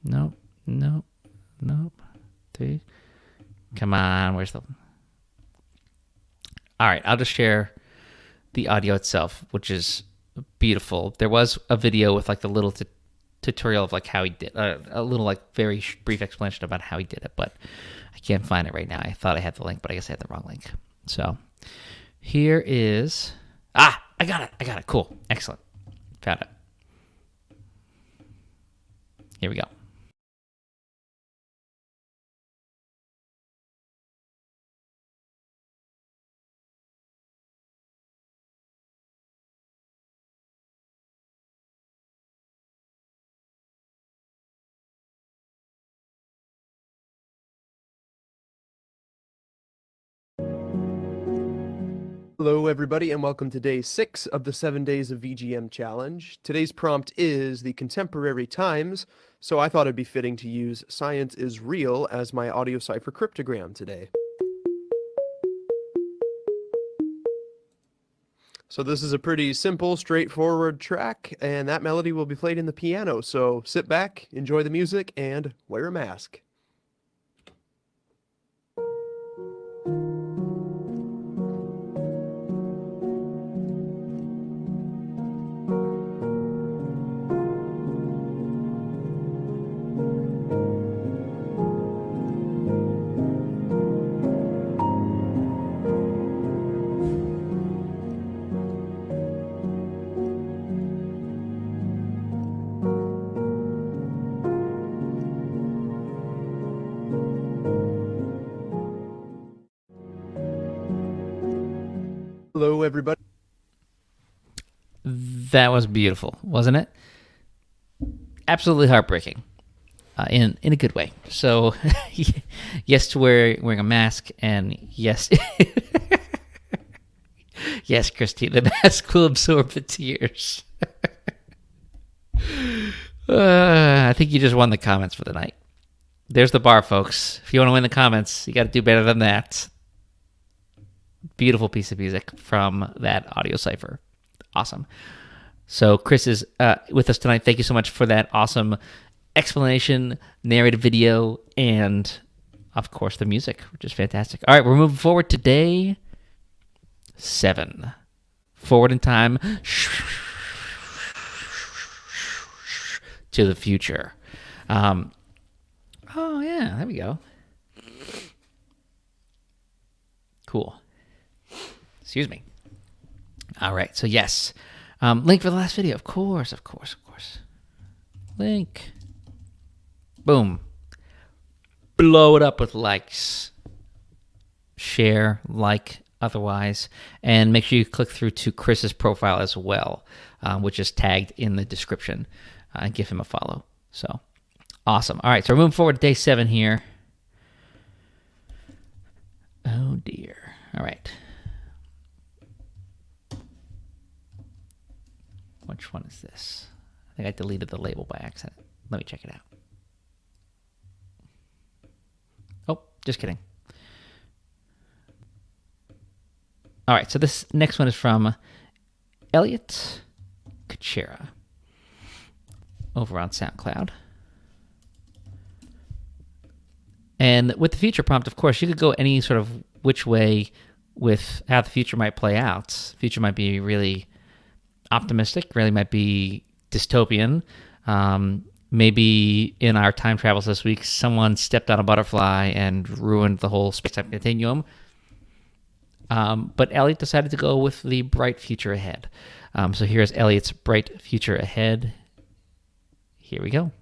Nope. 3. Come on, where's the... All right, I'll just share the audio itself, which is beautiful. There was a video with like the little tutorial of like how he did, a little like very brief explanation about how he did it, but I can't find it right now. I thought I had the link, but I guess I had the wrong link. So here is, I got it. Cool. Excellent. Found it. Here we go. Hello everybody and welcome to day 6 of the 7 days of VGM challenge. Today's prompt is the contemporary times, so I thought it'd be fitting to use "Science is Real" as my audio cipher cryptogram today. So this is a pretty simple, straightforward track, and that melody will be played in the piano, so sit back, enjoy the music, and wear a mask. Hello everybody. That was beautiful, wasn't it? Absolutely heartbreaking, in a good way. So, yes to wearing a mask, and yes, yes, Christy, the mask will absorb the tears. I think you just won the comments for the night. There's the bar, folks. If you want to win the comments, you got to do better than that. Beautiful piece of music from that audio cipher. Awesome. So Chris is with us tonight. Thank you so much for that awesome explanation, narrated video, and of course the music, which is fantastic. All right, we're moving forward to day 7. Forward in time to the future. Oh yeah, there we go. Cool. Excuse me. All right, so yes. Link for the last video. Of course. Link. Boom. Blow it up with likes. Share, like, otherwise. And make sure you click through to Chris's profile as well, which is tagged in the description. And give him a follow. So, awesome. All right, so we're moving forward to day 7 here. Oh, dear. All right. Which one is this? I think I deleted the label by accident. Let me check it out. Oh, just kidding. All right, so this next one is from Elliot Kuchera over on SoundCloud. And with the future prompt, of course, you could go any sort of which way with how the future might play out. The future might be really optimistic, really might be dystopian. Maybe in our time travels this week, someone stepped on a butterfly and ruined the whole space-time continuum. But Elliot decided to go with the bright future ahead. So here's Elliot's bright future ahead. Here we go.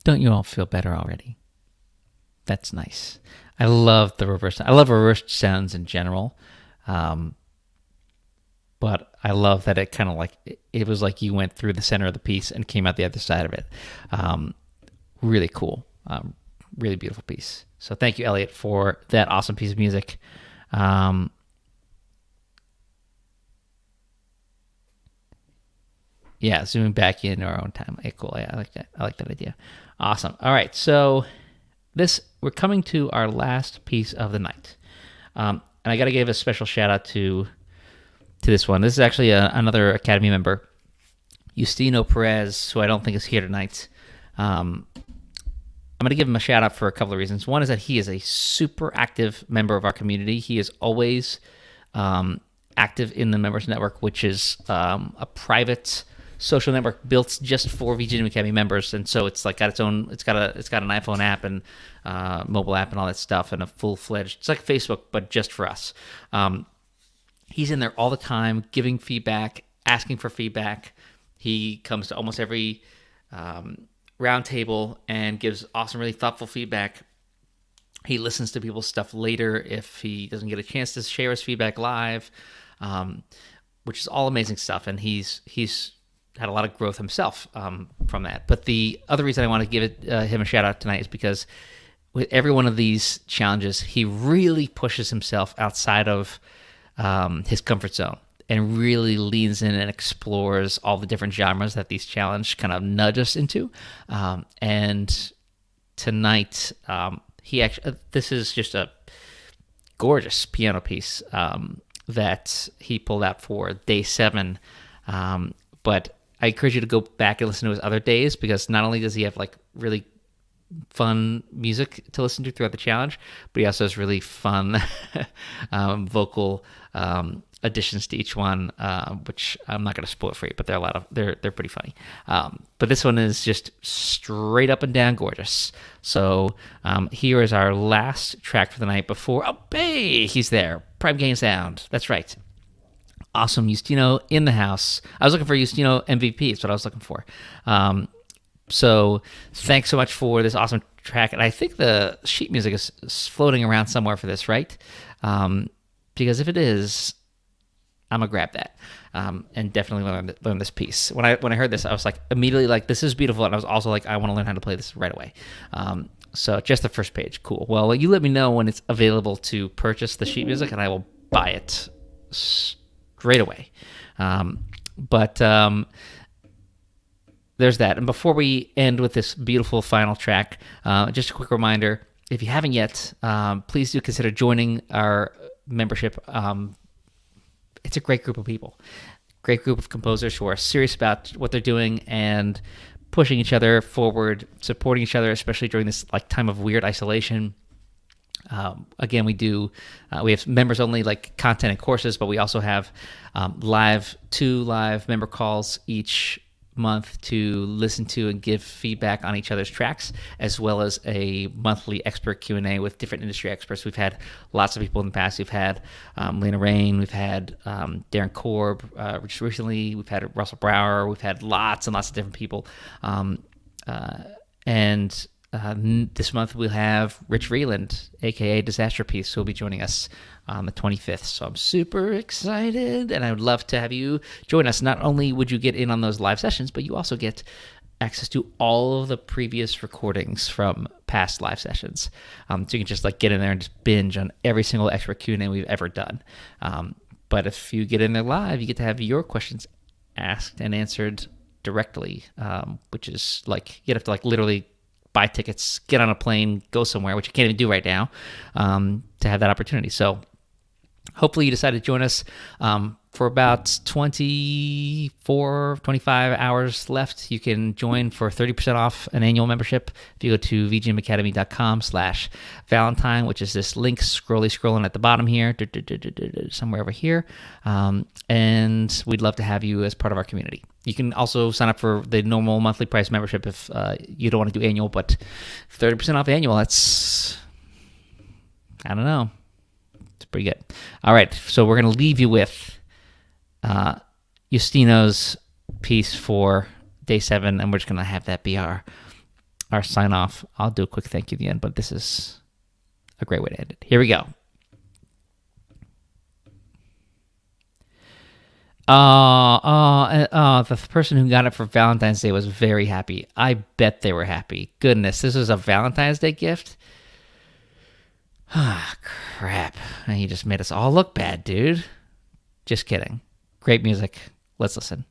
Don't you all feel better already? That's nice. I love the reverse. I love reversed sounds in general. But I love that it kind of like, it was like you went through the center of the piece and came out the other side of it. Really cool. Really beautiful piece. So thank you, Elliot, for that awesome piece of music. Yeah, zooming back in our own time. Okay, cool. Yeah, I like that. I like that idea. Awesome. All right, so we're coming to our last piece of the night, and I got to give a special shout out to this one. This is actually another Academy member, Justino Perez, who I don't think is here tonight. I'm going to give him a shout out for a couple of reasons. One is that he is a super active member of our community. He is always active in the Members Network, which is a private social network built just for VGM Academy members, and so it's like got its own. It's got an iPhone app and mobile app and all that stuff, and a full-fledged. It's like Facebook, but just for us. He's in there all the time, giving feedback, asking for feedback. He comes to almost every roundtable and gives awesome, really thoughtful feedback. He listens to people's stuff later if he doesn't get a chance to share his feedback live, which is all amazing stuff. And he's had a lot of growth himself from that. But the other reason I want to give him a shout out tonight is because with every one of these challenges, he really pushes himself outside of his comfort zone and really leans in and explores all the different genres that these challenges kind of nudge us into. And tonight, he actually, this is just a gorgeous piano piece that he pulled out for day 7. But I encourage you to go back and listen to his other days, because not only does he have like really fun music to listen to throughout the challenge, but he also has really fun vocal additions to each one, which I'm not going to spoil for you, but they're pretty funny. But this one is just straight up and down gorgeous. So here is our last track for the night before. Oh, hey, he's there. Prime Gain Sound. That's right. Awesome Justino in the house. I was looking for Justino MVP. That's what I was looking for. So thanks so much for this awesome track. And I think the sheet music is floating around somewhere for this, right? Because if it is, I'm gonna grab that and definitely learn this piece. When I heard this, I was like immediately like, this is beautiful, and I was also like, I want to learn how to play this right away. So just the first page, cool. Well, you let me know when it's available to purchase the sheet music, and I will buy it straight away. But there's that. And before we end with this beautiful final track, just a quick reminder, if you haven't yet, please do consider joining our membership. It's a great group of people, great group of composers who are serious about what they're doing and pushing each other forward, supporting each other, especially during this like time of weird isolation. Again, we have members only like content and courses, but we also have two live member calls each month to listen to and give feedback on each other's tracks, as well as a monthly expert Q&A with different industry experts. We've had lots of people in the past. We've had Lena Rain, we've had Darren Korb just recently, we've had Russell Brower, we've had lots and lots of different people. This month we'll have Rich Vreeland, aka Disaster Piece, who will be joining us on the 25th. So I'm super excited, and I would love to have you join us. Not only would you get in on those live sessions, but you also get access to all of the previous recordings from past live sessions. So you can just like get in there and just binge on every single expert Q&A we've ever done. But if you get in there live, you get to have your questions asked and answered directly, which is like, you'd have to like literally buy tickets, get on a plane, go somewhere, which you can't even do right now, to have that opportunity. So hopefully you decide to join us. For about 25 hours left, you can join for 30% off an annual membership. If you go to vgmacademy.com/Valentine, which is this link scrolling at the bottom here, somewhere over here. And we'd love to have you as part of our community. You can also sign up for the normal monthly price membership if you don't want to do annual, but 30% off annual, that's, I don't know. It's pretty good. All right, so we're going to leave you with Justino's piece for day 7, and we're just going to have that be our sign off. I'll do a quick thank you at the end, but this is a great way to end it. Here we go. The person who got it for Valentine's Day was very happy. I bet they were happy. Goodness, this was a Valentine's Day gift? Ah, crap. You just made us all look bad, dude. Just kidding. Great music. Let's listen.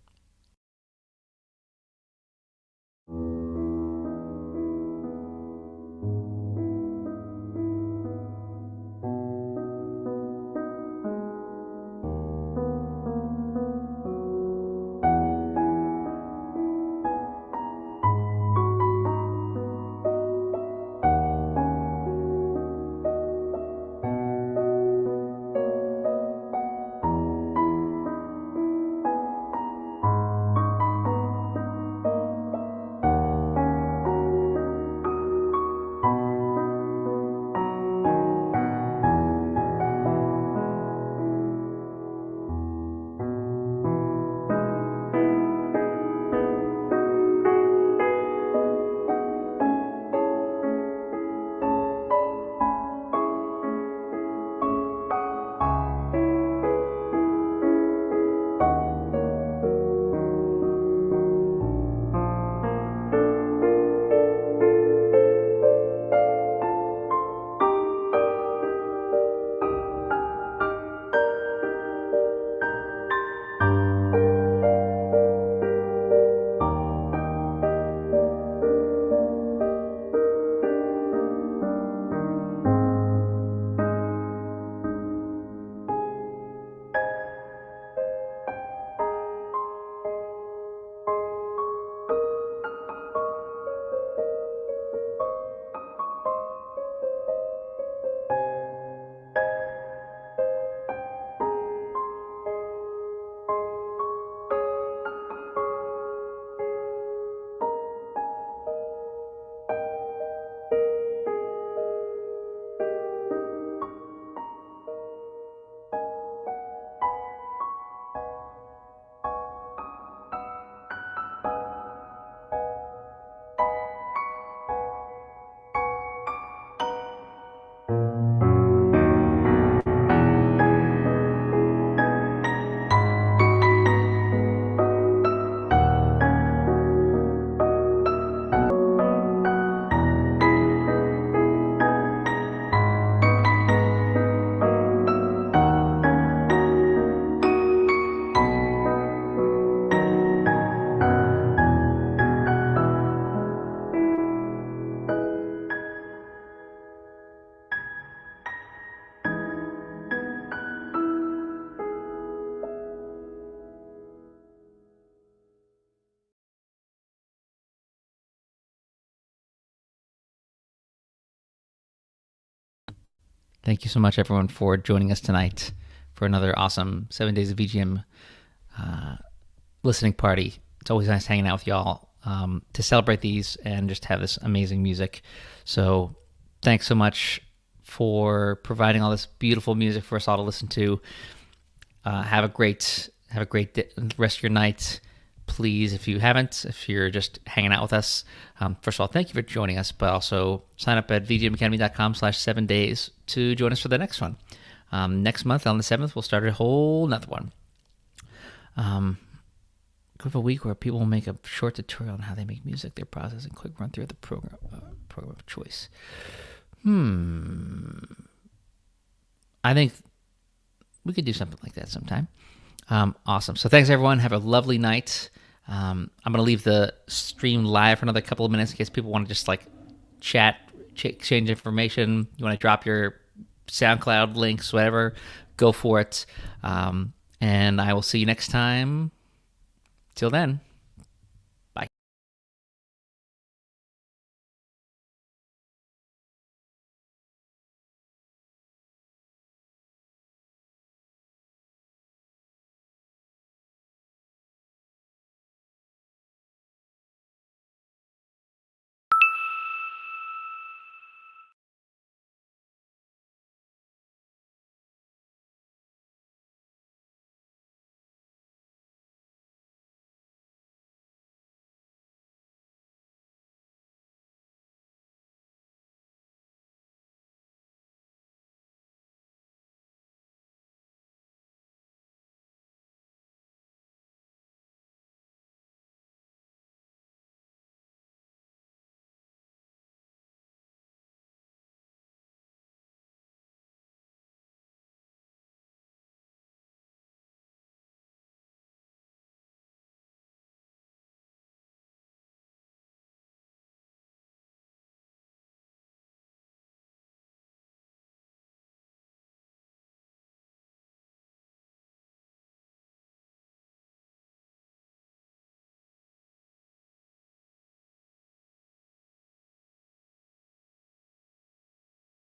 Thank you so much, everyone, for joining us tonight for another awesome 7 Days of VGM listening party. It's always nice hanging out with y'all to celebrate these and just have this amazing music. So thanks so much for providing all this beautiful music for us all to listen to. Have a great rest of your night. Please, if you're just hanging out with us, first of all, thank you for joining us, but also sign up at vgmacademy.com/7days to join us for the next one. Next month on the 7th, we'll start a whole nother one. Go for a week where people will make a short tutorial on how they make music, their process, and quick run through of the program of choice. I think we could do something like that sometime. Awesome. So thanks, everyone. Have a lovely night. I'm going to leave the stream live for another couple of minutes in case people want to just chat, exchange information. You want to drop your SoundCloud links, whatever, go for it. And I will see you next time. Till then.